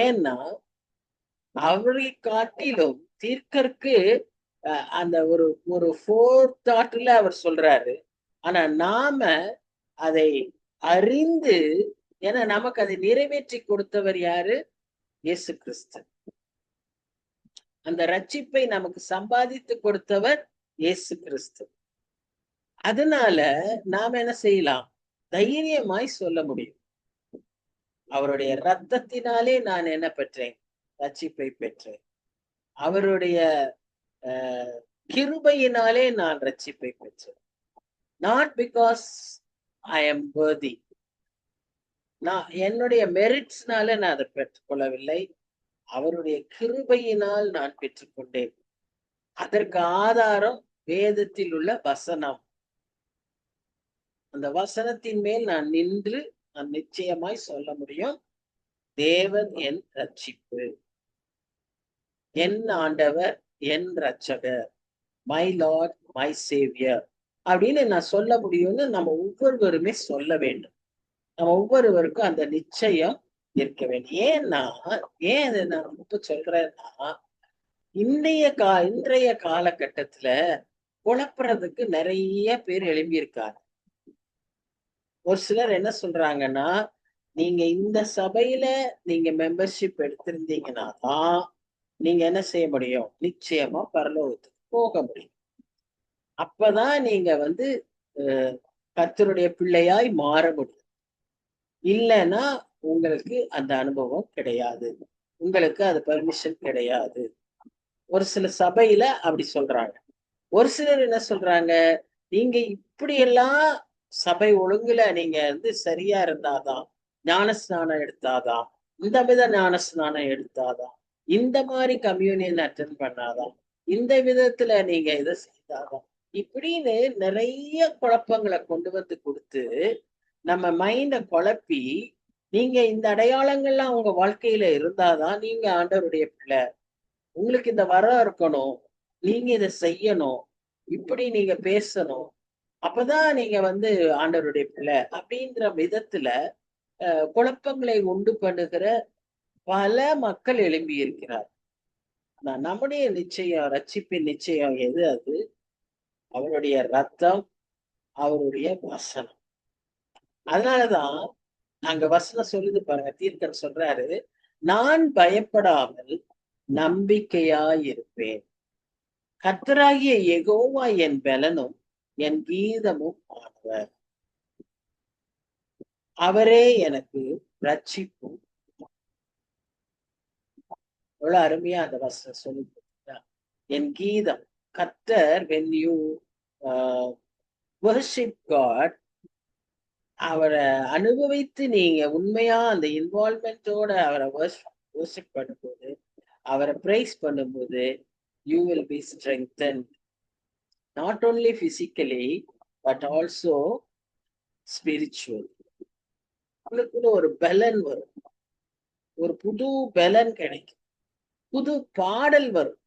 ஏன்னா அவரை காட்டிலும் தீர்க்கருக்கு அந்த ஒரு ஒரு ஃபோர் தாட்ல அவர் சொல்றாரு. ஆனா நாம அதை அறிந்து, ஏன்னா நமக்கு அதை நிறைவேற்றி கொடுத்தவர் யாரு? இயேசு கிறிஸ்து. அந்த ரட்சிப்பை நமக்கு சம்பாதித்து கொடுத்தவர் இயேசு கிறிஸ்து. அதனால நாம என்ன செய்யலாம்? தைரியமாய் சொல்ல முடியும். அவருடைய ரத்தத்தினாலே நான் என்ன பெற்றேன்? ரட்சிப்பை பெற்றேன். அவருடைய கிருபையினாலே நான் ரட்சிப்பை பெற்றேன். Not because I am worthy. நான் என்னுடைய மெரிட்ஸ்னால நான் அதை பெற்றுக்கொள்ளவில்லை. அவருடைய கிருபையினால் நான் பெற்றுக்கொண்டேன். அதற்கு ஆதாரம் வேதத்தில் உள்ள வசனம். அந்த வசனத்தின் மேல் நான் நின்று நான் நிச்சயமாய் சொல்ல முடியும், தேவன் என் ரட்சிப்பு, என் ஆண்டவர், என் ரட்சகர், மை லார்ட், மை சேவியர் அப்படின்னு நான் சொல்ல முடியும்னு நம்ம ஒவ்வொருவருமே சொல்ல வேண்டும். நம்ம ஒவ்வொருவருக்கும் அந்த நிச்சயம் இருக்க வேண்டும். ஏன் அதை நான் இப்ப சொல்றேன்னா, இன்றைய காலகட்டத்துல குழப்புறதுக்கு நிறைய பேர் எழும்பியிருக்காங்க. ஒரு சிலர் என்ன சொல்றாங்கன்னா, நீங்க இந்த சபையில நீங்க மெம்பர்ஷிப் எடுத்திருந்தீங்கன்னா தான் நீங்க என்ன செய்ய முடியும்? நிச்சயமா பரலோகத்துக்கு போக முடியும். அப்பதான் நீங்க வந்து கர்த்தருடைய பிள்ளையாய் மாற முடியும். இல்லைன்னா உங்களுக்கு அந்த அனுபவம் கிடையாது. உங்களுக்கு அது பெர்மிஷன் கிடையாது. ஒரு சில சபையில அப்படி சொல்றாங்க. ஒரு சிலர் என்ன சொல்றாங்க, நீங்க இப்படியெல்லாம் சபை ஒழுங்குல நீங்க வந்து சரியா இருந்தாதான், ஞானஸ்நானம் எடுத்தாதான், இந்த வித ஞானஸ்நானம் எடுத்தாதான், இந்த மாதிரி கம்யூனியன் அட்டென்ட் பண்ணாதான், இந்த விதத்துல நீங்க இதை செய்தாதான், இப்படின்னு நிறைய குழப்பங்களை கொண்டு வந்து கொடுத்து நம்ம மைண்ட குழப்பி, நீங்க இந்த அடையாளங்கள்லாம் உங்க வாழ்க்கையில இருந்தாதான் நீங்க ஆண்டவருடைய பிள்ளை, உங்களுக்கு இந்த வரம் இருக்கணும், நீங்க இதை செய்யணும், இப்படி நீங்க பேசணும், அப்பதான் நீங்க வந்து ஆண்டவருடைய பிள்ளை அப்படின்ற விதத்துல குழப்பங்களை உண்டு பண்ணுகிற பல மக்கள் எழும்பி இருக்கிறார். நம்முடைய நிச்சயம், ரட்சிப்பின் நிச்சயம் எது? அது அவருடைய ரத்தம், அவருடைய வசனம். அதனாலதான் அங்க வசனம் சொல்லுது பாருங்க, தீர்க்கன் சொல்றாரு, நான் பயப்படாமல் நம்பிக்கையாயிருப்பேன், கர்த்தராகிய யெகோவா என் பலனும் என் கீதமும் ஆனவர், அவரே எனக்கு ரட்சிப்பும். எவ்வளவு அருமையா அந்த வசனம் சொல்லி, என் கீதம். கர்த்தர், when you worship God, அவரை அனுபவித்து நீங்க உண்மையா அந்த இன்வால்மெண்டோட அவரை வர்ஷிப் பண்ணும்போது, அவரை பிரைஸ் பண்ணும்போது, you will be strengthened, not only physically but also spiritually. உங்களுக்குள்ள ஒரு பலன் வரும், ஒரு புது பலன் கிடைக்கும், புது பாடல் வரும்.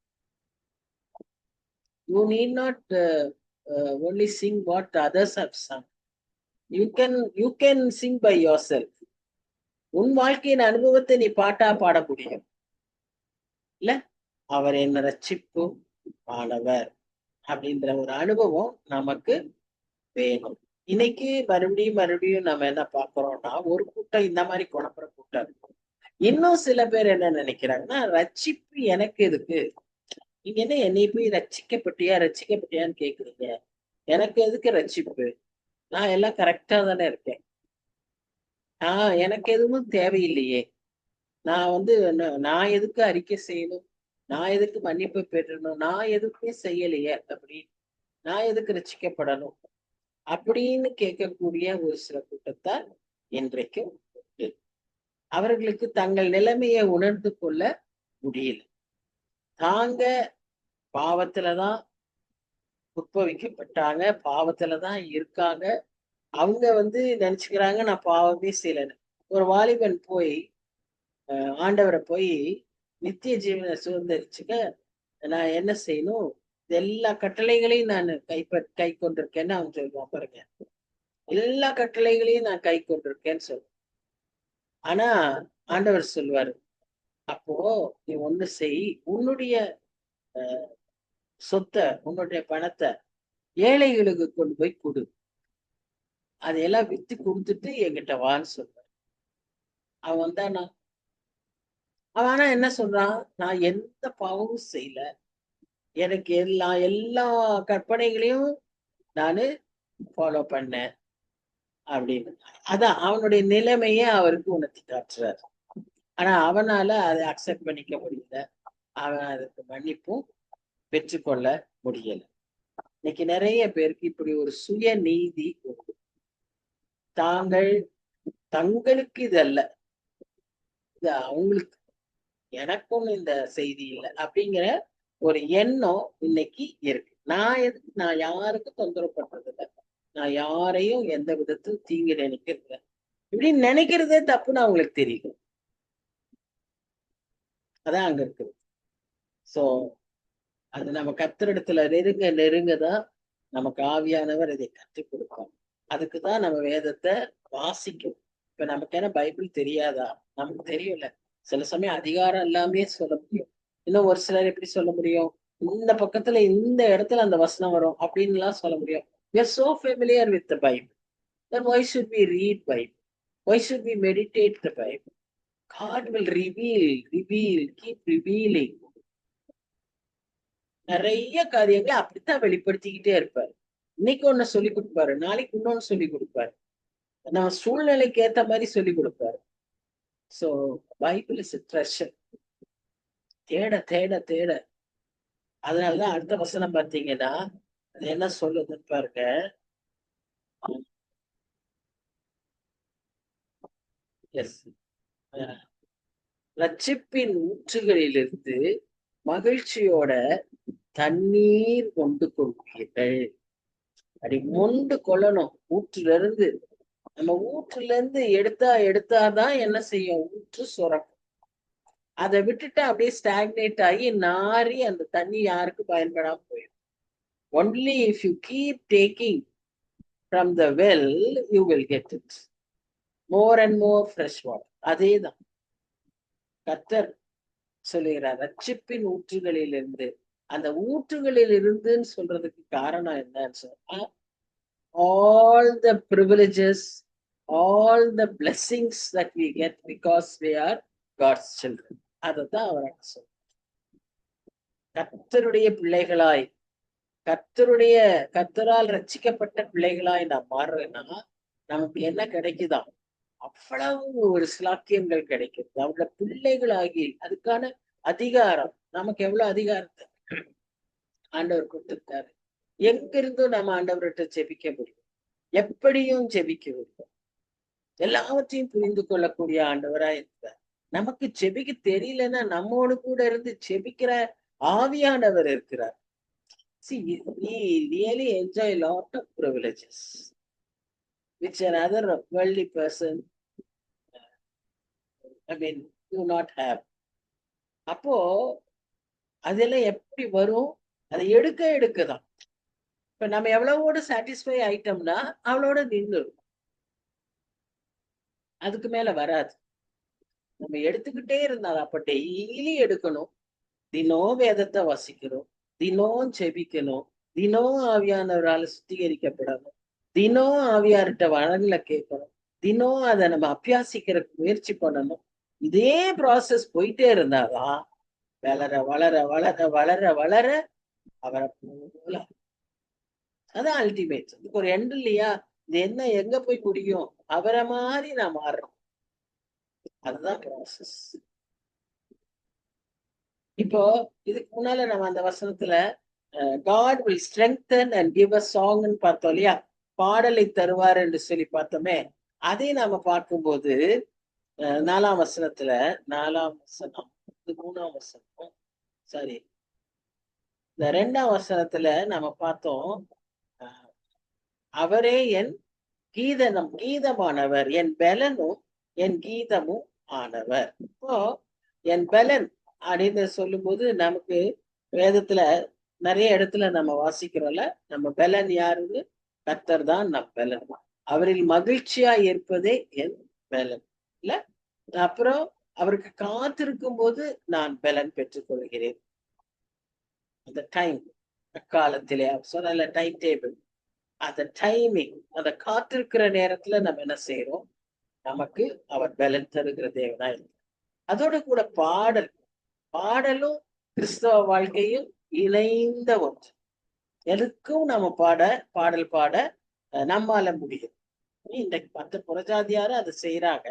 You need not only sing what others have sung. You can sing by yourself. உன் வாழ்க்கையின் அனுபவத்தை நீ பாட்டா பாட முடியும் இல்ல? அவர் என்ன ரட்சிப்பு ஆனவர் அப்படின்ற ஒரு அனுபவம் நமக்கு வேணும். இன்னைக்கு மறுபடியும் நம்ம என்ன பாக்குறோம்னா, ஒரு கூட்டம் இந்த மாதிரி குழப்பற கூட்டம் இருக்கும். இன்னும் சில பேர் என்ன நினைக்கிறாங்கன்னா, ரட்சிப்பு எனக்கு எதுக்கு? நீங்க என்ன என்னை போய் ரட்சிக்கப்பட்டியான்னு கேக்குறீங்க? எனக்கு எதுக்கு ரட்சிப்பு? நான் எல்லாம் கரெக்டா தானே இருக்கேன். எனக்கு எதுவும் தேவையில்லையே. நான் வந்து நான் எதுக்கு அறிக்கை செய்யணும்? நான் எதுக்கு மன்னிப்பு பெறணும்? நான் எதுக்குமே செய்யலையே, அப்படி நான் எதுக்கு ரட்சிக்கப்படணும் அப்படின்னு கேட்கக்கூடிய ஒரு சில கூட்டத்தார் இன்றைக்கும் உண்டு. அவர்களுக்கு தங்கள் நிலைமையை உணர்ந்து கொள்ள முடியல. தாங்க பாவத்துலதான் உட்பவிக்கப்பட்டாங்க, பாவத்துலதான் இருக்காங்க. அவங்க வந்து நினைச்சுக்கிறாங்க நான் பாவமே செய்யலன்னு. ஒரு வாலிபன் போய் ஆண்டவரை போய் நித்திய ஜீவனை சுதந்திரிச்சுக்க நான் என்ன செய்யணும்? எல்லா கட்டளைகளையும் நான் கை கொண்டிருக்கேன்னு அவன் சொல்லுவான் பாருங்க. எல்லா கட்டளைகளையும் நான் கை கொண்டிருக்கேன்னு சொல்லுவேன். ஆனா ஆண்டவர் சொல்லுவாரு, அப்போ நீ ஒண்ணு செய், உன்னுடைய சொத்தை, உன்னுடைய பணத்தை ஏழைகளுக்கு கொண்டு போய் கொடு, அதையெல்லாம் வித்து கொடுத்துட்டு என்கிட்ட வான்னு சொல்றான். அவன் வந்தானா? அவன் ஆனா என்ன சொல்றான்? நான் எந்த பாவமும் செய்யல, எனக்கு எல்லா கற்பனைகளையும் நானு ஃபாலோ பண்ணேன் அப்படின்னு. அதான் அவனுடைய நிலைமையே அவருக்கு உணர்த்தி காட்டுறாரு. ஆனா அவனால அதை அக்செப்ட் பண்ணிக்க முடியல, அவன் அதுக்கு மன்னிப்பும் பெற்றுக்கொள்ள முடியல. இன்னைக்கு நிறைய பேருக்கு இப்படி ஒரு சுய நீதி உண்டு. தாங்கள் தங்களுக்கு இது அல்ல, இது அவங்களுக்கு, எனக்கும் இந்த செய்தி இல்லை அப்படிங்கிற ஒரு எண்ணம் இன்னைக்கு இருக்கு. நான் யாருக்கும் தொந்தரவு பண்றது இல்லை, நான் யாரையும் எந்த விதத்தில் தீங்கு நினைக்கிறது இப்படின்னு நினைக்கிறதே தப்புன்னு அவங்களுக்கு தெரியும். அதான் அங்க இருக்குது. சோ அது நம்ம கர்த்தரிடத்துல நெருங்கதான் நமக்கு ஆவியானவர் இதை கற்றுக் கொடுப்பார். அதுக்குதான் நம்ம வேதத்தை வாசிக்கும். இப்ப நமக்கு என்ன பைபிள் தெரியாதா? நமக்கு தெரியும்ல. சில சமயம் அதிகாரம் எல்லாமே சொல்ல முடியும். இன்னும் ஒரு சிலர் எப்படி சொல்ல முடியும்? இந்த பக்கத்துல இந்த இடத்துல அந்த வசனம் வரும் அப்படின்னு எல்லாம் சொல்ல முடியும். We are so familiar with the Bible. Then why should we read Bible? Why should we meditate the Bible? God will reveal, keep revealing. நிறைய காரியங்களை அப்படித்தான் வெளிப்படுத்திக்கிட்டே இருப்பாரு. இன்னைக்கு ஒண்ணு சொல்லி கொடுப்பாரு, நாளைக்கு இன்னொன்னு சொல்லி கொடுப்பாரு, நம்ம சூழ்நிலைக்கு ஏத்த மாதிரி சொல்லி கொடுப்பாரு. So Bible is treasure. தேட தேட தேட. அதனாலதான் அடுத்த வசனம் பார்த்தீங்கன்னா அது என்ன சொல்லுதுன்னு பாருங்க. எஸ், ரட்சிப்பின் ஊற்றுகளிலிருந்து மகிழ்ச்சியோட தண்ணீர் கொண்டு கொள்வீர்கள். அப்படி மொண்டு கொள்ளணும் ஊற்றுல இருந்து. நம்ம ஊற்றுல இருந்து எடுத்தாதான் என்ன செய்யும்? ஊற்று சுரக்கும். அதை விட்டுட்டு அப்படியே ஸ்டாக்னேட் ஆகி நாரி அந்த தண்ணி யாருக்கு பயன்படாம போயிடும். Only if you keep taking from the well you will get it more and more fresh water. அதேதான் கர்த்தர் சொல்லுகிறார், ரட்சிப்பின் ஊற்றுகளிலிருந்து. அந்த ஊற்றுகளில் இருந்துன்னு சொல்றதுக்கு காரணம் என்னன்னு சொன்னா, all the privileges, all the blessings that we get because we are God's children. அதுதான் அவர் சொல்ற. கர்த்தருடைய பிள்ளைகளாய், கர்த்தரால் ரட்சிக்கப்பட்ட பிள்ளைகளாய் நாம் மாறுறோம்னா நமக்கு என்ன கிடைக்குதான்? அவ்வளவு ஒரு சிலாக்கியங்கள் கிடைக்குது. அவங்க பிள்ளைகளாகி அதுக்கான அதிகாரம், நமக்கு எவ்வளவு அதிகாரத்தை ஆண்டவர் கொடுத்திருக்காரு. எங்கிருந்தும் நம்ம ஆண்டவர்கிட்ட ஜெபிக்க முடியும், எப்படியும் ஜெபிக்க முடியும், எல்லாவற்றையும் புரிந்து கொள்ளக்கூடிய ஆண்டவரா இருக்கிறார். நமக்கு ஜெபிக்க தெரியலன்னா நம்மோடு கூட இருந்து ஜெபிக்கிற ஆவியானவர் இருக்கிறார். See, we really enjoy a lot of privileges which another worldly person do not have. அப்போ அதெல்லாம் எப்படி வரும்? அதை எடுக்கதான். இப்ப நம்ம எவ்வளவோட சாட்டிஸ்ஃபை ஆயிட்டோம்னா அவளோட நின்றுடும், அதுக்கு மேல வராது. நம்ம எடுத்துக்கிட்டே இருந்தாலும் அப்ப டெய்லி எடுக்கணும். தினம் வேதத்தை வாசிக்கணும், தினம் ஜெபிக்கணும், தினம் ஆவியானவரால் சுத்திகரிக்கப்படணும், தினம் ஆவியார்கிட்ட வழங்கல கேட்கணும், தினம் அதை நம்ம அபியாசிக்கிறதுக்கு முயற்சி பண்ணணும். இதே ப்ராசஸ் போயிட்டே இருந்தாதான் வளர வளர வளர வளர வளர அவரை போல. அதான் அல்டிமேட். இதுக்கு ஒரு எண்ட் இல்லையா? இது என்ன எங்க போய் முடியும்? அவரை மாதிரி நான் மாறுறோம். அதுதான் ப்ராசஸ். இப்போ இதுக்கு முன்னால நம்ம அந்த வசனத்துல God will strengthen and give a song ன்னு பார்த்தோம் இல்லையா? பாடலை தருவார் என்று சொல்லி பார்த்தோமே. அதை நாம பார்க்கும்போது 4ஆம் வசனத்துல, 4ஆம் வசனம், 3ஆம் வசனம், சாரி, இந்த 2ஆம் வசனத்துல நாம பார்த்தோம், அவரே என் கீதமானவர், என் பலனும் என் கீதமும் ஆனவர். இப்போ என் பலன் அப்படின்னு சொல்லும் போது நமக்கு வேதத்துல நிறைய இடத்துல நம்ம வாசிக்கிறோம்ல, நம்ம பலன் யாருன்னு? கர்த்தர் தான் நம் பலன். அவரில் மகிழ்ச்சியா இருப்பதே என் பலன் இல்ல. அப்புறம் அவருக்கு காத்திருக்கும் போது நான் பலன் பெற்றுக் கொள்கிறேன். அந்த டைம் காலத்திலே சொன்ன டைம் டேபிள், அந்த டைமிங், அந்த காத்திருக்கிற நேரத்துல நம்ம என்ன செய்யறோம்? நமக்கு அவர் பலன் தருகிற தேவனா இருக்கு. அதோட கூட பாடலும் கிறிஸ்தவ வாழ்க்கையும் இணைந்த ஒன்று. எதுக்கும் நம்ம பாடல் பாட நம்மால முடியும். இன்றைக்கு மற்ற புறஜாதியாரும் அதை செய்யறாங்க.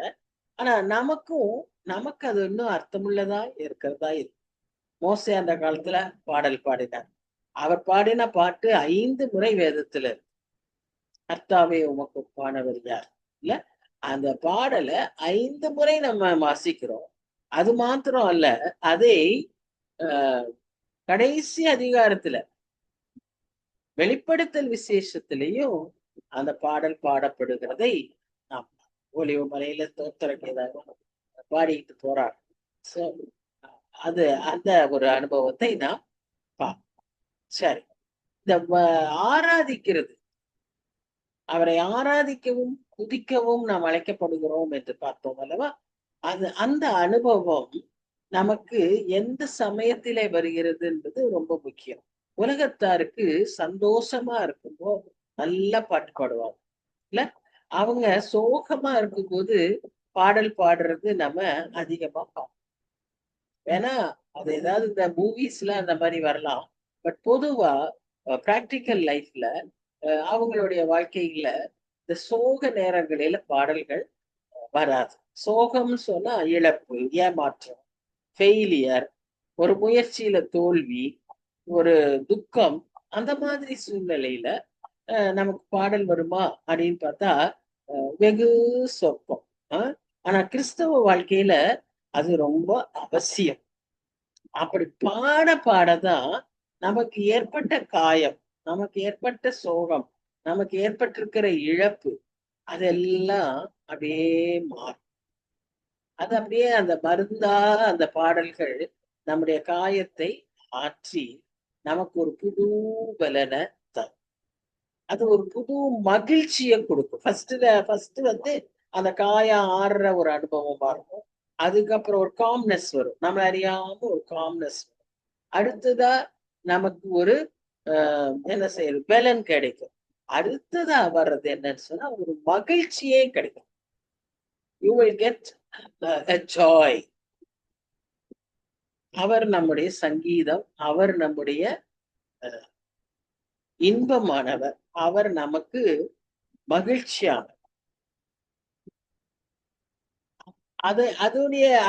ஆனா நமக்கு அது இன்னும் அர்த்தமுள்ளதா இருக்கிறதா இருக்கு. மோசே அந்த காலத்துல பாடல் பாடினார். அவர் பாடின பாட்டு 5 முறை வேதத்துல இருக்கு. கர்த்தாவே உமக்கு ஒப்பானவர் யார்? இல்ல, அந்த பாடலை 5 முறை நம்ம வாசிக்கிறோம். அது மாத்திரம் அல்ல, அதை கடைசி அதிகாரத்துல வெளிப்படுத்தல் விசேஷத்திலையும் அந்த பாடல் பாடப்படுகிறதை நாம் ஒலிவு மலையில தோத்தரக்கு பாடிட்டு போறார். அது அந்த ஒரு அனுபவத்தை நாம் பார்ப்போம். சரி, இந்த ஆராதிக்கிறது, அவரை ஆராதிக்கவும் துதிக்கவும் நாம் அழைக்கப்படுகிறோம் என்று பார்த்தோம் அல்லவா? அந்த அனுபவம் நமக்கு எந்த சமயத்திலே வருகிறது என்பது ரொம்ப முக்கியம். உலகத்தாருக்கு சந்தோஷமா இருக்கும்போது நல்லா பாட்டு பாடுவாங்க இல்ல, அவங்க சோகமா இருக்கும்போது பாடல் பாடுறது நம்ம அதிகமா பார்ப்போம். ஏன்னா அது ஏதாவது இந்த மூவிஸ்ல அந்த மாதிரி வரலாம். பட் பொதுவா பிராக்டிக்கல் லைஃப்ல அவங்களுடைய வாழ்க்கையில இந்த சோக நேரங்களில பாடல்கள் வராது. சோகம்னு சொன்னா இழப்பு, ஏமாற்றம், ஃபெயிலியர், ஒரு முயற்சியில தோல்வி, ஒரு துக்கம், அந்த மாதிரி சூழ்நிலையில நமக்கு பாடல் வருமா அப்படின்னு பார்த்தா வெகு சொற்பம். ஆனா கிறிஸ்தவ வாழ்க்கையில அது ரொம்ப அவசியம். அப்படி பாடதான் நமக்கு ஏற்பட்ட காயம், நமக்கு ஏற்பட்ட சோகம், நமக்கு ஏற்பட்டிருக்கிற இழப்பு, அதெல்லாம் அப்படியே மாறும். அது அப்படியே அந்த மருந்தா அந்த பாடல்கள் நம்முடைய காயத்தை ஆற்றி நமக்கு ஒரு புது பலனை தரும். அது ஒரு புது மகிழ்ச்சியை கொடுக்கும். ஃபர்ஸ்ட் வந்து அந்த காயம் ஆடுற ஒரு அனுபவமா இருக்கும். அதுக்கப்புறம் ஒரு காம்னஸ் வரும், நம்ம அறியாம ஒரு காம்னஸ் வரும். அடுத்ததா நமக்கு ஒரு என்ன செய்யறது, பலன் கிடைக்கும். அடுத்ததா வர்றது என்னன்னு சொன்னா ஒரு மகிழ்ச்சியே கிடைக்கும். You will get a joy. அவர் நம்முடைய சங்கீதம், அவர் நம்முடைய இன்பமானவர், அவர் நமக்கு மகிழ்ச்சியானவர்.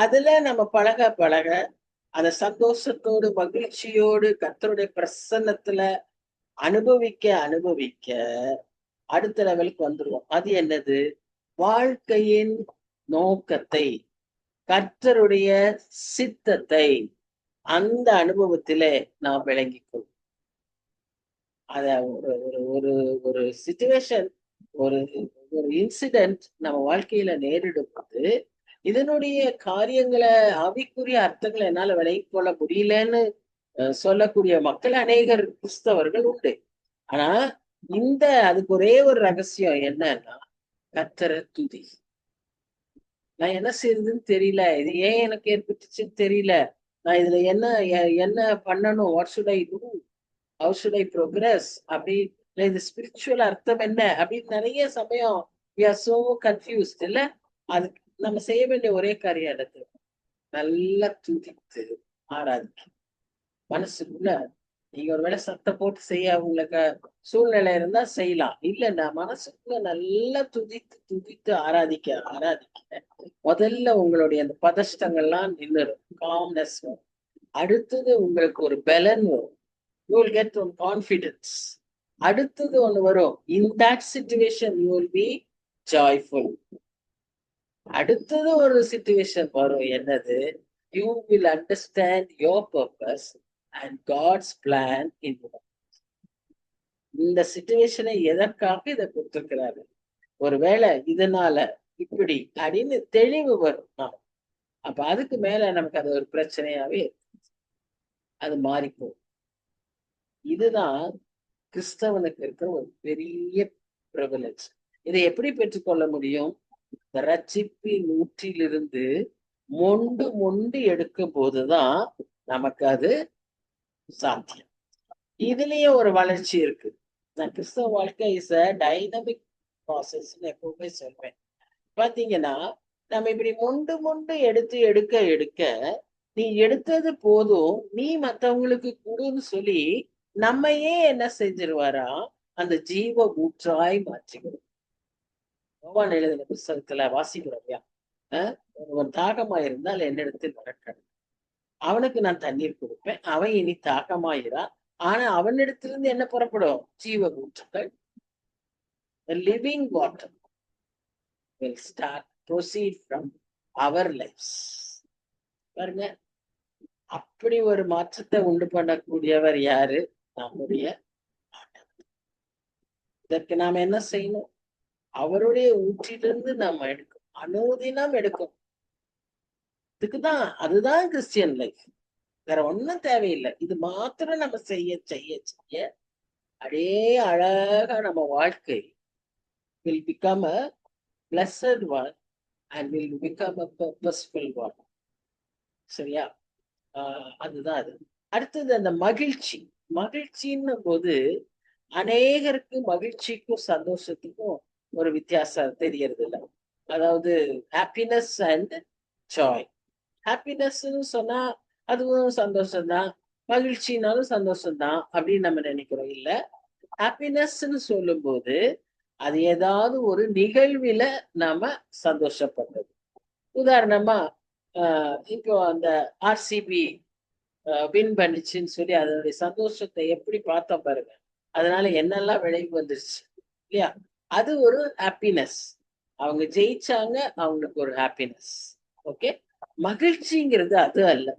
அதுல நம்ம பழக அந்த சந்தோஷத்தோடு மகிழ்ச்சியோடு கர்த்தருடைய பிரசன்னத்துல அனுபவிக்க அடுத்த லெவலுக்கு வந்துருவோம். அது என்னது? வாழ்க்கையின் நோக்கத்தை, கர்த்தருடைய சித்தத்தை அந்த அனுபவத்திலே நாம் விளங்கிக்கொள்வோம். அத ஒரு ஒரு சிச்சுவேஷன், ஒரு ஒரு இன்சிடென்ட் நம்ம வாழ்க்கையில நேரிடும் போது இதனுடைய காரியங்களை, ஆவிக்குரிய அர்த்தங்களை என்னால விளங்கிக் கொள்ள முடியலன்னு சொல்லக்கூடிய மக்கள் அநேகர் கிறிஸ்தவர்கள் உண்டு. ஆனா அதுக்கு ஒரே ஒரு ரகசியம் என்னன்னா, கர்த்தரை துதி. நான் என்ன செய்யறதுன்னு தெரியல, இது ஏன் எனக்கு ஏற்பட்டுச்சுன்னு தெரியல, நான் இதுல என்ன பண்ணணும், what should I do, how should I progress, அப்படி இது ஸ்பிரிச்சுவல் அர்த்தம் என்ன அப்படின்னு நிறைய சமயம் we are so confused இல்ல. அதுக்கு நம்ம செய்ய வேண்டிய ஒரே காரியம் எடுத்து நல்லா துதித்து ஆராதிக்க. மனசுக்குள்ள நீங்க ஒருவேளை சத்தம் போட்டு செய்ய உங்களுக்கு சூழ்நிலை இருந்தா செய்யலாம். இல்லைன்னா மனசுக்குள்ள நல்லா துதித்து ஆராதிக்க முதல்ல உங்களுடைய அந்த பதஷ்டங்கள்லாம் நின்றுடும், காம்னஸ் வரும். அடுத்தது உங்களுக்கு ஒரு பலன் வரும், you will get one confidence. அடுத்தது ஒண்ணு வரும், in that situation you will be joyful. அடுத்தது ஒரு சிச்சுவேஷன் வரும், என்னது? You will understand your purpose and God's plan in your life. இந்த சிச்சுவேஷனை எதற்காக இதை கொடுத்திருக்கிறாரு, ஒருவேளை இதனால இப்படி அப்படின்னு தெளிவு வரும். அப்ப அதுக்கு மேல நமக்கு அது ஒரு பிரச்சனையாவே அது மாறிப்போம். இதுதான் கிறிஸ்தவனுக்கு இருக்கிற ஒரு பெரிய பிரிவிலேஜ். இதை எப்படி பெற்றுக்கொள்ள முடியும்? ரட்சிப்பின் ஊற்றிலிருந்து மொண்டு எடுக்கும் போதுதான் நமக்கு அது சாத்தியம். இதுலயே ஒரு வளர்ச்சி இருக்கு. நான் கிறிஸ்தவ வாழ்க்கை இஸ் அ டைனமிக் ப்ராசஸ்ன்னு எப்பவுமே சொல்வேன். பாத்தீங்கன்னா, நம்ம இப்படி மொண்டு மொண்டு எடுத்து எடுக்க எடுக்க, நீ எடுத்தது போதும், நீ மத்தவங்களுக்கு குடுன்னு சொல்லி, நம்மையே என்ன செஞ்சிருவாராம், அந்த ஜீவ ஊற்றாய் மாற்றிவிடும். யோவான் எழுதின புஸ்தகத்துல வாசிக்கிறோம் இல்லையா? ஒருவன் தாகமா இருந்தால் என்னிடத்தில் வரக்கடவன். அவனுக்கு நான் தண்ணீர் கொடுப்பேன். அவன் இனி தாகமாயிரான். ஆனா அவனிடத்திலிருந்து என்ன புறப்படும்? ஜீவ ஊற்றுகள். The living water will start proceed from our lives. பாருங்க, அப்படி ஒரு மாற்றத்தை உண்டு பண்ணக்கூடியவர் யாரு? நம்முடைய ஆண்டவர். இதற்கு நாம என்ன செய்யணும்? அவருடைய ஊற்றிலிருந்து நம்ம எடுக்கும். அனுதினம் எடுக்கும். அதுதான் கிறிஸ்டியன் லைஃப். வேற ஒண்ணும் தேவையில்லை. இது மாத்திரம் நம்ம செய்ய செய்ய செய்ய அப்படியே அழகா நம்ம வாழ்க்கை will become a blessed one and will become a purposeful one. சரியா? அதுதான் அது. அடுத்தது அந்த மகிழ்ச்சி. மகிழ்ச்சின்னும் போது அநேகருக்கு மகிழ்ச்சிக்கும் சந்தோஷத்துக்கும் ஒரு வித்தியாசம் தெரியறது இல்லை. அதாவது ஹாப்பினஸ் அண்ட் ஜாய். ஹாப்பினஸ்ன்னு சொன்னா அதுவும் சந்தோஷம்தான், மகிழ்ச்சினாலும் சந்தோஷம்தான் அப்படின்னு நம்ம நினைக்கிறோம். இல்ல, ஹாப்பினஸ்ன்னு சொல்லும் போது அது ஏதாவது ஒரு நிகழ்வில நாம சந்தோஷப்படுறது. உதாரணமா இப்போ அந்த ஆர்சிபி வின் பண்ணிச்சுன்னு சொல்லி அதனுடைய சந்தோஷத்தை எப்படி பார்த்தோம் பாருங்க. அதனால என்னெல்லாம் விளைவு வந்துருச்சு இல்லையா? அது ஒரு ஹாப்பினஸ். அவங்க ஜெயிச்சாங்க, அவங்களுக்கு ஒரு ஹாப்பினஸ். ஓகே, மகிழ்ச்சிங்கிறது அது அல்ல.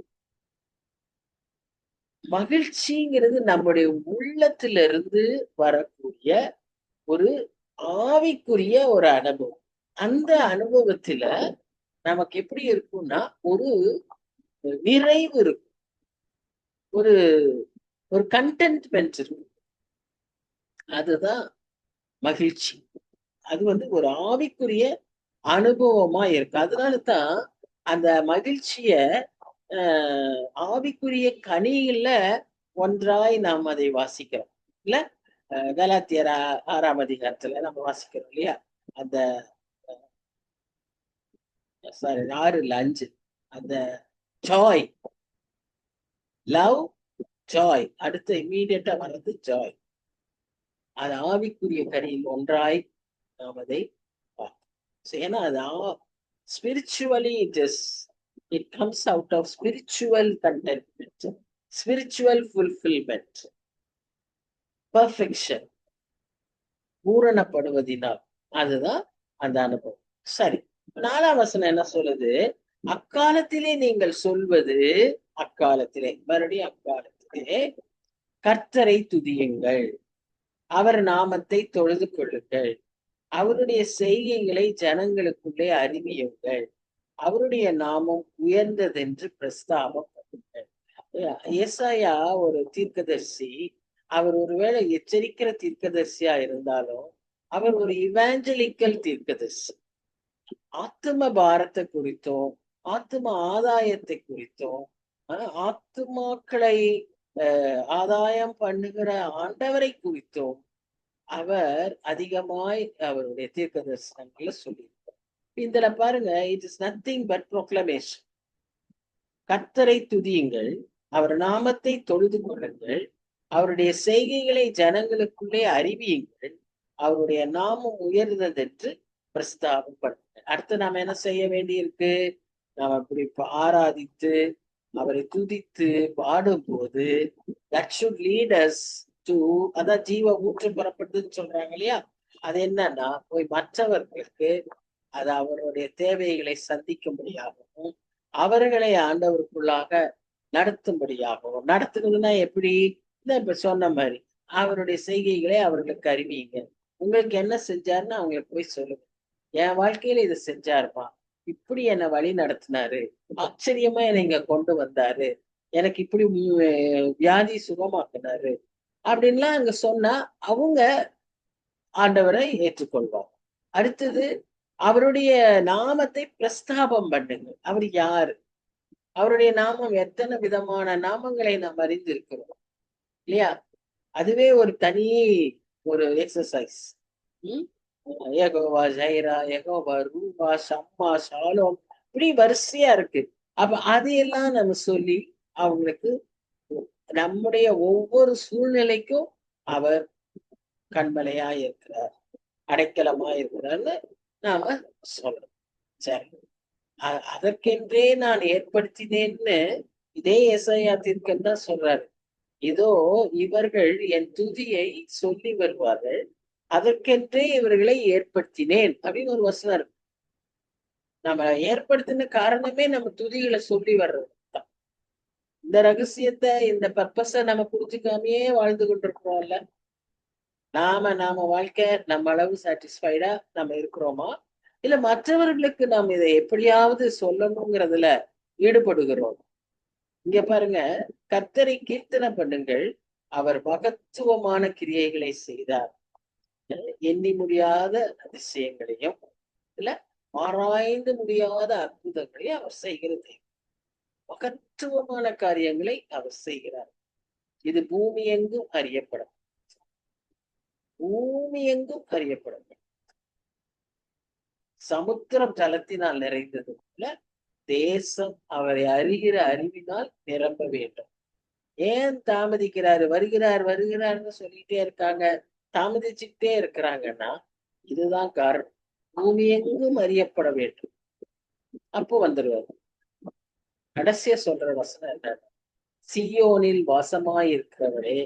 மகிழ்ச்சிங்கிறது நம்முடைய உள்ளத்திலிருந்து வரக்கூடிய ஒரு ஆவிக்குரிய ஒரு அனுபவம். அந்த அனுபவத்துல நமக்கு எப்படி இருக்கும்னா ஒரு நிறைவு இருக்கும், ஒரு ஒரு கண்டென்ட்மெண்ட் இருக்கும். அதுதான் மகிழ்ச்சி. அது ஒரு ஆவிக்குரிய அனுபவமா இருக்கு. அதனாலதான் அந்த மகிழ்ச்சிய ஆவிக்குரிய கனியில ஒன்றாய் நாம் அதை வாசிக்கிறோம் இல்ல? கலாத்தியர் 6ஆம் அதிகாரத்துல நம்ம வாசிக்கிறோம் இல்லையா? அந்த 6:5 அந்த ஜாய், லவ், ஜாய், அடுத்து இம்மீடியட்டா வர்றது ஜாய். அது ஆவிக்குரிய கனியில் ஒன்றாய் நாம் அதை பார்க்கிறோம். ஏன்னா அது spiritually it comes out of spiritual contentment, spiritual fulfillment, perfection, பூரணப்படுவதினால். அதுதான் அந்த அனுபவம். சரி, 4ஆம் வசனம் என்ன சொல்லுது? அக்காலத்திலே நீங்கள் சொல்வது, அக்காலத்திலே, மறுபடியும் அக்காலத்திலே கர்த்தரை துதியுங்கள், அவர் நாமத்தை தொழுது கொள்ளுங்கள், அவருடைய செய்கைகளை ஜனங்களுக்குள்ளே அறிவியுங்கள், அவருடைய நாமம் உயர்ந்ததென்று பிரஸ்தாபம் பண்ணுங்கள். ஏசாயா ஒரு தீர்க்கதரிசி. அவர் ஒருவேளை எச்சரிக்கிற தீர்க்கதரிசியா இருந்தாலும் அவர் ஒரு இவாஞ்சலிக்கல் தீர்க்கதரிசி. ஆத்தும பாரத்தை குறித்தும் ஆத்தும ஆதாயத்தை குறித்தும் ஆத்துமாக்களை ஆதாயம் பண்ணுகிற ஆண்டவரை குறித்தும் அவர் அதிகமாய் அவருடைய தீர்க்க தரிசனங்களை சொல்லியிருக்கார். இதுல பாருங்க, it is nothing but proclamation. கர்த்தரை துதியுங்கள், அவர் நாமத்தை தொழுது கொள்ளுங்கள், அவருடைய செய்கைகளை ஜனங்களுக்குள்ளே அறிவியுங்கள், அவருடைய நாமம் உயர்ந்ததென்று பிரஸ்தாபம் பண்ணுங்க. அடுத்து நாம என்ன செய்ய வேண்டியிருக்கு? நாம அப்படி ஆராதித்து அவரை துதித்து பாடும்போது that should lead us to, அதான் ஜீவ ஊற்று புறப்படுதுன்னு சொல்றாங்க இல்லையா? அது என்னன்னா, போய் மற்றவர்களுக்கு அது அவருடைய தேவைகளை சந்திக்கும்படியாகவும் அவர்களை ஆண்டவருக்குள்ளாக நடத்தும்படியாகவும். நடத்துறதுன்னா எப்படி? இப்ப சொன்ன மாதிரி அவருடைய செய்கைகளை அவர்களுக்கு அறிவியுங்க. உங்களுக்கு என்ன செஞ்சாருன்னு அவங்களுக்கு போய் சொல்லுங்க. என் வாழ்க்கையில இதை செஞ்சாருமா, இப்படி என்னை வழி நடத்தினாரு, ஆச்சரியமா என்னை இங்க கொண்டு வந்தாரு, எனக்கு இப்படி வியாதி சுகமாக்குனாரு அப்படின்லாம் அங்க சொன்னா அவங்க ஆண்டவரை ஏற்றுக்கொள்வார். அடுத்தது அவருடைய நாமத்தை பிரஸ்தாபம் பண்ணுங்க. அவர் யாரு? அவருடைய நாமம் எத்தனை விதமான நாமங்களை நாம் அறிந்திருக்கிறோம் இல்லையா? அதுவே ஒரு தனி ஒரு எக்ஸசைஸ். யெகோவா ஜைரா, யெகோவா ரூபா, ஷம்மா, ஷாலோம், இப்படி வரிசையா இருக்கு. அப்ப அதையெல்லாம் நம்ம சொல்லி அவங்களுக்கு நம்முடைய ஒவ்வொரு சூழ்நிலைக்கும் அவர் கண்மலையா இருக்கிறார், அடைக்கலமா இருக்கிறார்னு நாம சொல்றோம். சரி, அதற்கென்றே நான் ஏற்படுத்தினேன்னு இதே ஏசாயா தீர்க்கன் தான் சொல்றாரு. இதோ இவர்கள் என் துதியை சொல்லி வருவார்கள், அதற்கென்றே இவர்களை ஏற்படுத்தினேன் அப்படின்னு ஒரு வசனம் இருக்கு. நம்ம ஏற்படுத்தின காரணமே நம்ம துதிகளை சொல்லி வர்றது தான். இந்த ரகசியத்தை, இந்த பர்பஸ நம்ம புரிஞ்சுக்காமையே வாழ்ந்து கொண்டிருக்கிறோம்ல. நாம வாழ்க்கை நம்ம அளவு சாட்டிஸ்ஃபைடா நம்ம இருக்கிறோமா, இல்ல மற்றவர்களுக்கு நாம் இதை எப்படியாவது சொல்லணுங்கிறதுல ஈடுபடுகிறோம்? இங்க பாருங்க, கர்த்தரை கீர்த்தனை பண்ணுங்கள், அவர் மகத்துவமான கிரியைகளை செய்தார், எண்ணி முடியாத அதிசயங்களையும் இல்ல ஆராய்ந்து முடியாத அற்புதங்களையும் அவர் செய்கிறது. மகத்துவமான காரியங்களை அவர் செய்கிறார். இது பூமி எங்கும் அறியப்படும், பூமி எங்கும் அறியப்படும். சமுத்திரம் ஜலத்தினால் நிறைந்தது போல தேசம் அவரை அறிகிற அறிவினால் நிரம்ப வேண்டும். ஏன் தாமதிக்கிறாரு? வருகிறார் வருகிறார்னு சொல்லிட்டே இருக்காங்க, தாமதிச்சுட்டே இருக்கிறாங்கன்னா இதுதான் காரணம். பூமி எங்கும் அறியப்பட வேண்டும், அப்போ வந்துருவாரு. கடைசியா சொல்ற வசனம் என்ன? சியோனில் வாசமாயிருக்கிறவரே,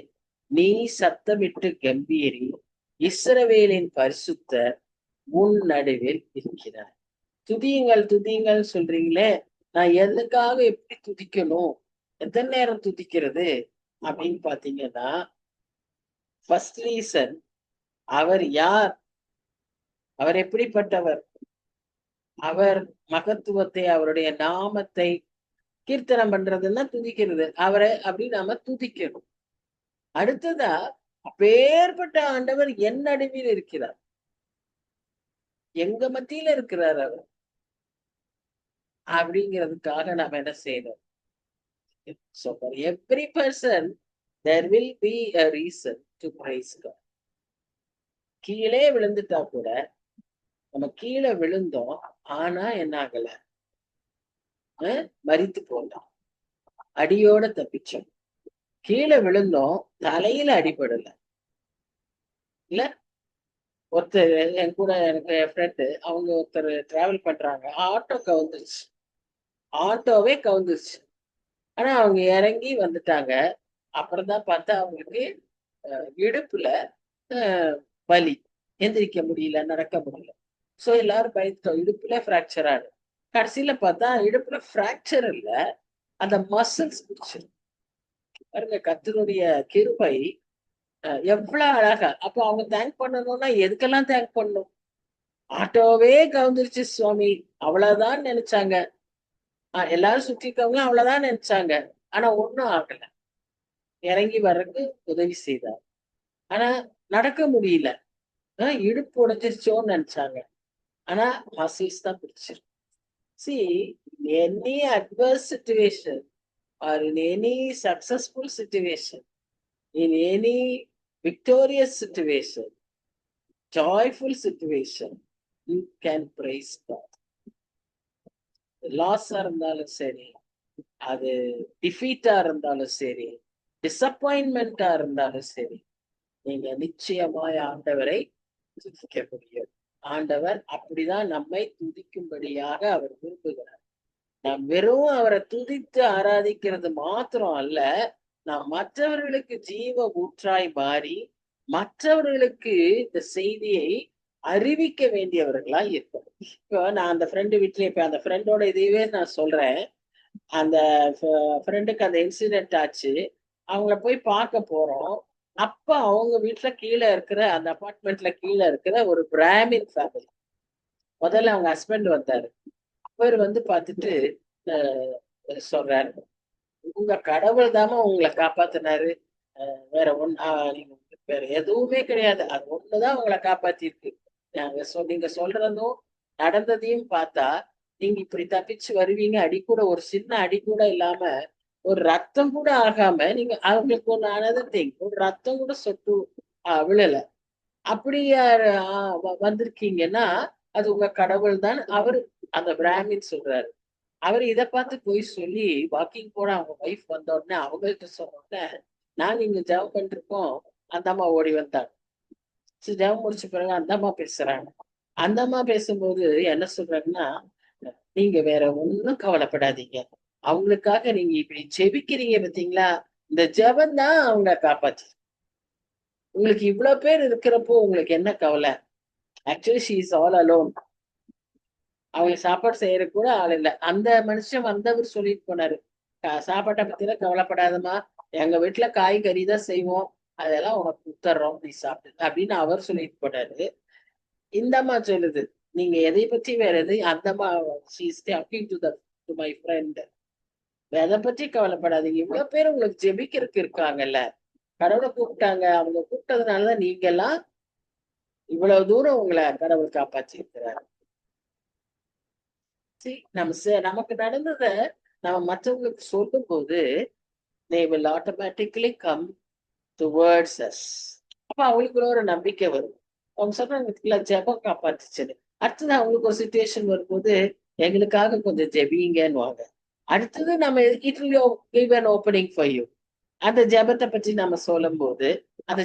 நீ சத்தமிட்டு கம்பீரி, இஸ்ரவேலின் பரிசுத்தர் உன் நடுவில் இருக்கிறார். துதியுங்கள் துதியுங்கள் சொல்றீங்களே, நான் எதுக்காக எப்படி துதிக்கணும், எத்தனை நேரம் துதிக்கிறது அப்படின்னு பாத்தீங்கன்னா, ஃபர்ஸ்ட் ரீசன், அவர் யார், அவர் எப்படிப்பட்டவர், அவர் மகத்துவத்தை, அவருடைய நாமத்தை கீர்த்தனம் பண்றதுன்னா துதிக்கிறது, அவரை அப்படி நாம துதிக்கணும். அடுத்ததா, அப்பேற்பட்ட ஆண்டவர் என் நடுவில் இருக்கிறார், எங்க மத்தியில இருக்கிறார் அவர், அப்படிங்கிறதுக்காக நாம என்ன செய்யணும்? So for every person there will be a reason to praise God. கீழே விழுந்துட்டா கூட, நம்ம கீழே விழுந்தோம், ஆனா என்ன ஆகல, மரித்து போனோம், அடியோட தப்பிச்சோம். கீழே விழுந்தோம், தலையில அடிபடல. இல்ல, ஒருத்தர் என் கூட, எனக்கு என் ஃப்ரெண்டு, அவங்க ஒருத்தர் டிராவல் பண்றாங்க, ஆட்டோ கவுந்துருச்சு, ஆட்டோவே கவுந்துருச்சு. ஆனா அவங்க இறங்கி வந்துட்டாங்க. அப்புறம் தான் பார்த்தா அவங்களுக்கு இடுப்புல வலி, எந்திரிக்க முடியல, நடக்க முடியல. சோ எல்லாரும் பயந்துட்டோம், இடுப்புல பிராக்சர் ஆடு. கடைசியில பார்த்தா இடுப்புல பிராக்சர் இல்ல, அந்த மசில்ஸ் பிடிச்சிரு. பாருங்க கர்த்தருடைய கிருபை எவ்வளவு அழகா. அப்போ அவங்க தேங்க் பண்ணணும்னா எதுக்கெல்லாம் தேங்க் பண்ணணும்? ஆட்டோவே கவுந்துருச்சு சுவாமி, அவ்வளவுதான் நினைச்சாங்க. எல்லாரும் சுத்தி இருக்கவங்களும் அவ்வளவுதான் நினைச்சாங்க. ஆனா ஒண்ணும் ஆகல, இறங்கி வர்றதுக்கு உதவி செய்தார். ஆனா நடக்க முடியல, இடுப்பு உடைஞ்சிருச்சோன்னு நினைச்சாங்க. ஆனா மசில்ஸ் தான் பிடிச்சிருக்கு. See, in any adverse situation or in any successful situation, in any victorious situation, joyful situation, you can praise God. லாஸா இருந்தாலும் சரி, அது டிஃபீட்டா இருந்தாலும் சரி, டிசப்பாயின்மெண்டா இருந்தாலும் சரி, நீங்க நிச்சயமாய் ஆண்டவரை துதிக்க முடியும். ஆண்டவர் அப்படிதான் நம்மை துதிக்கும்படியாக அவர் விரும்புகிறார். நாம் வெறும் அவரை துதித்து ஆராதிக்கிறது மாத்திரம் அல்ல, நாம் மற்றவர்களுக்கு ஜீவ ஊற்றாய் மாறி மற்றவர்களுக்கு இந்த செய்தியை அறிவிக்க வேண்டியவர்களா இருக்கும். இப்போ நான் அந்த ஃப்ரெண்டு வீட்டுல, இப்ப அந்த ஃப்ரெண்டோட இதையவே நான் சொல்றேன். அந்த ஃப்ரெண்டுக்கு அந்த இன்சிடென்ட் ஆச்சு, அவங்கள போய் பார்க்க போறோம். அப்ப அவங்க வீட்டுல கீழே இருக்கிற, அந்த அபார்ட்மெண்ட்ல கீழே இருக்கிற ஒரு பிராமின் ஃபேமிலி. முதல்ல அவங்க ஹஸ்பண்ட் வந்தாரு. அவர் வந்து பார்த்துட்டு சொல்றாரு, உங்க கடவுள் தாமா உங்களை காப்பாத்தினாரு, வேற நீங்க வேற எதுவுமே கிடையாது, அது ஒண்ணுதான் உங்களை காப்பாத்திருக்கு. நீங்க சொல்றதும் நடந்ததையும் பார்த்தா நீங்க இப்படி தப்பிச்சு வருவீங்க, அடி கூட, ஒரு சின்ன அடி கூட இல்லாம ஒரு ரத்தம் கூட ஆகாம நீங்க அவங்களுக்கு ஒண்ணு அனதர் திங், ஒரு ரத்தம் கூட சொட்டு விழல. அப்படி வந்திருக்கீங்கன்னா அது உங்க கடவுள் தான். அவரு அந்த பிராமின் சொல்றாரு. அவரு இத பார்த்து போய் சொல்லி வாக்கிங் போன அவங்க ஒய்ஃப் வந்த உடனே அவங்கள்ட்ட சொன்ன உடனே, நாங்க இங்க ஜெபம் பண்ணிருக்கோம். அந்த அம்மா ஓடி வந்தாங்க. சரி, ஜெபம் முடிச்ச பிறகு அந்த அம்மா பேசுறாங்க. அந்த அம்மா பேசும்போது என்ன சொல்றாங்கன்னா, நீங்க வேற ஒண்ணும் கவலைப்படாதீங்க. அவங்களுக்காக நீங்க இப்படி ஜெபிக்கிறீங்க பார்த்தீங்களா? இந்த ஜெபம் தான் அவங்கள காப்பாத்து. உங்களுக்கு இவ்வளவு பேர் இருக்கிறப்போ உங்களுக்கு என்ன கவலை? Actually she is all alone. அவங்களுக்கு சாப்பாடு செய்யறதுக்கு கூட ஆள் இல்ல. அந்த மனுஷன் வந்தவர் சொல்லிட்டு போனாரு. சாப்பாட்ட பத்திலாம் கவலைப்படாதம்மா. எங்க வீட்டுல காய்கறி தான் செய்வோம். அதெல்லாம் உனக்கு குடுத்துர்றோம். நீ சாப்பிடு அப்படின்னு அவர் சொல்லிட்டு போனாரு. இந்த அம்மா சொல்லுது, நீங்க எதை பற்றி வேற எதை அந்த அம்மா she is talking to my friend. எதை பற்றி கவலைப்படாதீங்க. இவ்வளவு பேர் உங்களுக்கு ஜெபிக்கிறதுக்கு இருக்காங்கல்ல. கடவுளை கூப்பிட்டாங்க. அவங்க கூப்பிட்டதுனாலதான் நீங்க எல்லாம் இவ்வளவு தூரம் உங்களை கடவுள் காப்பாற்றி இருக்கிறாரு. நமக்கு நடந்தத நம்ம மற்றவங்களுக்கு சொல்லும் போது they will automatically come towards us. அப்ப அவங்களுக்கு ஒரு நம்பிக்கை வரும். அவங்க சொல்றாங்க ஜெபம் காப்பாத்துச்சுன்னு. அடுத்தது அவங்களுக்கு ஒரு சுச்சுவேஷன் வரும்போது எங்களுக்காக கொஞ்சம் ஜெபிங்கன்னுவாங்க. அடுத்தது நம்ம it will give an opening for you. அந்த ஜெபத்தை பற்றி நம்ம சொல்லும் போது அந்த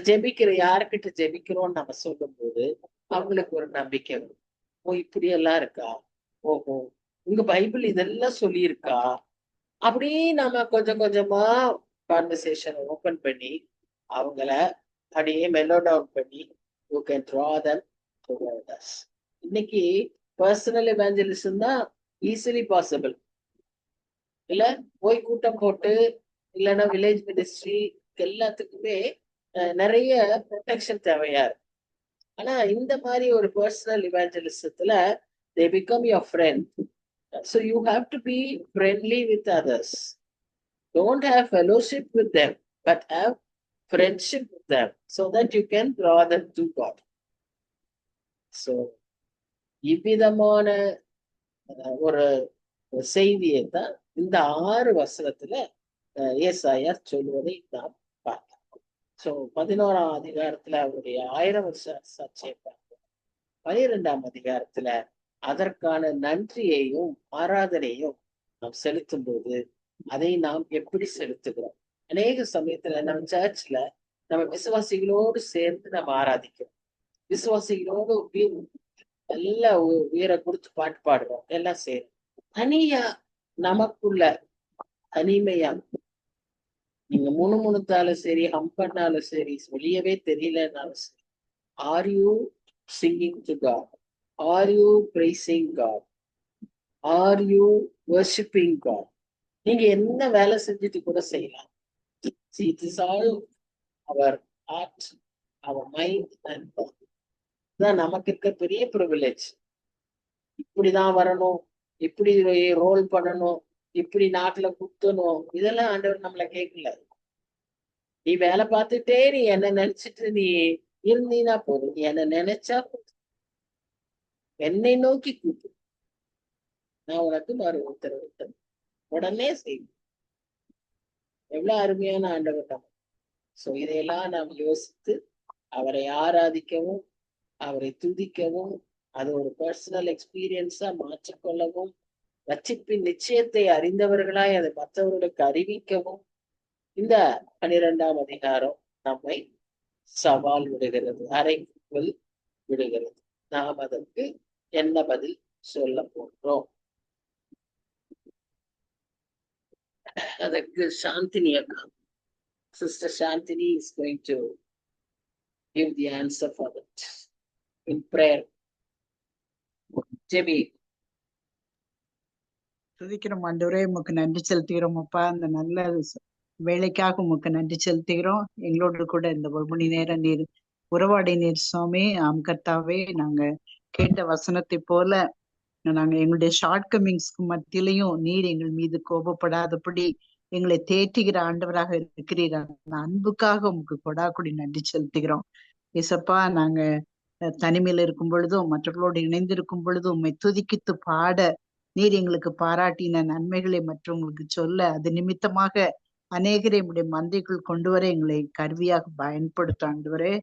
யாருக்கிட்ட ஜெபிக்கிறோம்னு நம்ம சொல்லும் போது அவங்களுக்கு ஒரு நம்பிக்கை வரும். ஓ, இப்படி எல்லாம் இருக்கா? ஓஹோ, உங்க பைபிள் இதெல்லாம் சொல்லியிருக்கா? அப்படியே நம்ம கொஞ்சம் கொஞ்சமா கான்வர்சேஷன் ஓபன் பண்ணி அவங்கள அப்படியே மெல்லோ டவுன் பண்ணி you can draw them toward us. இன்னைக்கு பர்சனல் எவாஞ்சலிசம் தான் ஈஸிலி பாசிபிள். இல்ல போய் கூட்டம் போட்டு இல்லைன்னா வில்லேஜ் மினிஸ்ட்ரி எல்லாத்துக்குமே நிறைய ப்ரொடெக்ஷன் தேவையா இருக்கு. ஆனா இந்த மாதிரி ஒரு personal இவாஞ்சலிசத்துல they become your friend. So you have to be friendly with others. Don't have fellowship with them, but have friendship with them so that you can draw them to God. So இவ்விதமான ஒரு செய்தியை தான் இந்த 6 வசனத்துல ஏசாயார் சொல்வதை நாம் பார்க்கலாம். So 11ஆம் அதிகாரத்துல அவருடைய 1000 வருஷ சாட்சியை பார்க்கிறோம். 12ஆம் அதிகாரத்துல அதற்கான நன்றியையும் ஆராதனையும் நாம் செலுத்தும் போது அதை நாம் எப்படி செலுத்துகிறோம்? அநேக சமயத்துல நம்ம சர்ச்ல நம்ம விசுவாசிகளோடு சேர்ந்து நம்ம ஆராதிக்கிறோம். விசுவாசிகளோடு நல்லா உயிரை கொடுத்து பாட்டு பாடுறோம். எல்லாம் சேரும். தனியா நமக்குள்ள தனிமையா நீங்க முணுமுணுத்தாலும் சரி, பண்ணாலும் சரி, வெளியவே தெரியலனாலும் சரி, are you singing to God? Are you praising God? Are you worshipping God? நீங்க என்ன வேலை செஞ்சுட்டு கூட செய்யலாம். It is all our heart, our mind and body. தான் நமக்கு இருக்க பெரிய ப்ரிவிலேஜ். இப்படிதான் வரணும், இப்படி ரோல் பண்ணணும், இப்படி நாட்டுல குத்தணும், இதெல்லாம் ஆண்டவர் நம்மளை கேட்கல. நீ வேலை பார்த்துட்டே நீ என்ன நினைச்சிட்டு நீ இருந்தீனா போதும். நீ என்ன நினைச்சா போதும். என்னை நோக்கி கூப்பிடு, நான் உனக்கு மறு உத்தரவிட்டேன், உடனே செய்யும். எவ்வளவு அருமையான ஆண்டவர் நம்ம. சோ இதையெல்லாம் நாம் யோசித்து அவரை ஆராதிக்கவும் அவரை துதிக்கவும் அது ஒரு பர்சனல் எக்ஸ்பீரியன்ஸா மாற்றிக்கொள்ளவும் ரட்சிப்பின் நிச்சயத்தை அறிந்தவர்களாய் அதை மற்றவர்களுக்கு அறிவிக்கவும் இந்த 12ஆம் அதிகாரம் நம்மை சவால் விடுகிறது, அறைக்குள் விடுகிறது. நாம் அதற்கு என்ன பதில் சொல்ல போகிறோம்? அதற்கு சாந்தினி அக்கா, sister Chandini is going to give the answer for that in prayer. ஜெபி. துதிக்கிறோம் ஆண்டவரே, உமக்கு நன்றி செலுத்துகிறோம் அப்பா. அந்த நல்ல வேலைக்காக உமக்கு நன்றி செலுத்துகிறோம். எங்களோடு கூட இந்த 1 மணி நேரம் நீர் உறவாடி நீர் சுவாமி. ஆம் கர்த்தாவே, நாங்க கேட்ட வசனத்தை போல நாங்க எங்களுடைய ஷார்ட் கமிங்ஸ்க்கு மத்தியிலையும் நீர் எங்கள் மீது கோபப்படாதபடி எங்களை தேற்றுகிற ஆண்டவராக இருக்கிறீர். அந்த அன்புக்காக உமக்கு கொடாக்குடி நன்றி செலுத்துகிறோம் இசப்பா. நாங்க தனிமையில இருக்கும் பொழுதும் மற்றவர்களோடு இணைந்திருக்கும் பொழுதும் உண்மை துதிக்கித்து பாட நீர் எங்களுக்கு பாராட்டின நன்மைகளை மற்றவங்களுக்கு சொல்ல அது நிமித்தமாக அநேகரை உடைய மந்தைக்குள் கொண்டு வர எங்களை கருவியாக பயன்படுத்த ஆண்டவரே.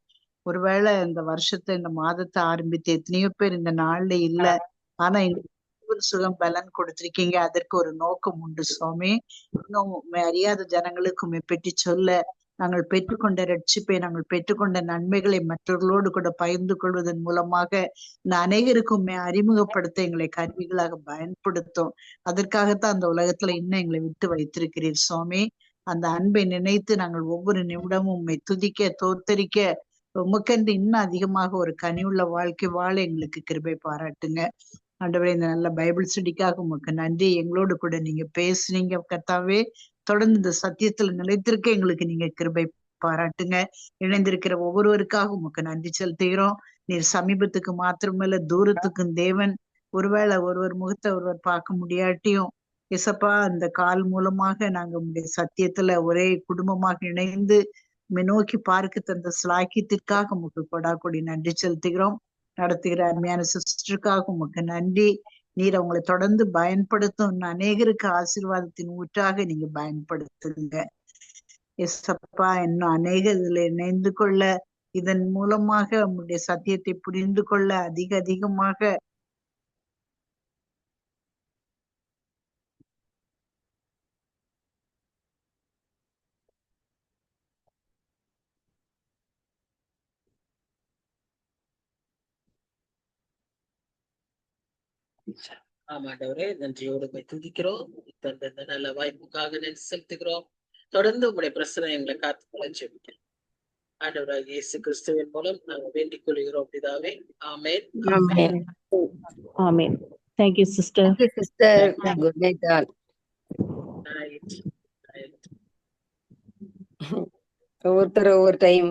ஒருவேளை இந்த வருஷத்தை இந்த மாதத்தை ஆரம்பித்து எத்தனையோ பேர் இந்த நாள்ல இல்ல, ஆனா இந்த சுகம் பலன் கொடுத்திருக்கீங்க. அதற்கு ஒரு நோக்கம் உண்டு சுவாமி. இன்னும் உம்மை அறியாத ஜனங்களுக்கு உம்மை பற்றி சொல்ல, நாங்கள் பெற்றுக்கொண்ட ரட்சிப்பை, நாங்கள் பெற்றுக்கொண்ட நன்மைகளை மற்றவர்களோடு கூட பகிர்ந்து கொள்வதன் மூலமாக இந்த அநேகருக்கு உம்மை அறிமுகப்படுத்த எங்களை கருவிகளாக பயன்படுத்தும். அதற்காகத்தான் அந்த உலகத்துல இன்னும் எங்களை விட்டு வைத்திருக்கிறீர் சுவாமி. அந்த அன்பை நினைத்து நாங்கள் ஒவ்வொரு நிமிடமும் உம்மை துதிக்க தோத்தரிக்க உமக்கென்று இன்னும் அதிகமாக ஒரு கனிவுள்ள வாழ்க்கை வாழ எங்களுக்கு கிருபை பாராட்டுங்க. ஆண்டவரே, இந்த நல்ல பைபிள் ஸ்டடிக்காக உமக்கு நன்றி. எங்களோடு கூட நீங்க பேசுனீங்க கர்த்தாவே. தொடர்ந்து இந்த சத்தியத்துல நிலைத்திருக்க எங்களுக்கு நீங்க கிருபை பாராட்டுங்க. இணைந்திருக்கிற ஒவ்வொருவருக்காக உமக்கு நன்றி செலுத்துகிறோம். நீர் சமீபத்துக்கு மாத்திரமல்ல, தூரத்துக்கும் தேவன். ஒருவேளை ஒருவர் முகத்தை ஒருவர் பார்க்க முடியாட்டியும் இசப்பா, அந்த கால் மூலமாக நாங்க உங்களுடைய சத்தியத்துல ஒரே குடும்பமாக இணைந்து நோக்கி பார்க்க தந்த ஸ்லாக்கியத்திற்காக உமக்கு கொடாக்கொடி நன்றி செலுத்துகிறோம். நடத்துகிற அருமையான சிஸ்டருக்காக உமக்கு நன்றி. நீர் அவங்களை தொடர்ந்து பயன்படுத்தும் அநேகருக்கு ஆசீர்வாதத்தின் ஊற்றாக நீங்க பயன்படுத்துங்க. எஸ்அப்பா, இன்னும் அநேக இதுல இணைந்து கொள்ள, இதன் மூலமாக உங்களுடைய சத்தியத்தை புரிந்து கொள்ள அதிகமாக ஆமாண்டவரே, நன்றியோடு போய் துதிக்கிறோம். தந்த இந்த நல்ல வாய்ப்புக்காக நன்றி செலுத்துகிறோம். தொடர்ந்து உங்களுடைய பிரச்சனை எங்களை காத்துக்கொள்ள ஜெபிக்கிறோம். ஆண்டவராக இயேசு கிறிஸ்துவின் மூலம் நாங்கள் வேண்டிக் கொள்கிறோம் பிதாவே. ஆமென். Amen. Amen. Thank you, sister. Thank you, sister. Good night all. Night. ஒவ்வொருத்தர் ஒவ்வொரு டைம்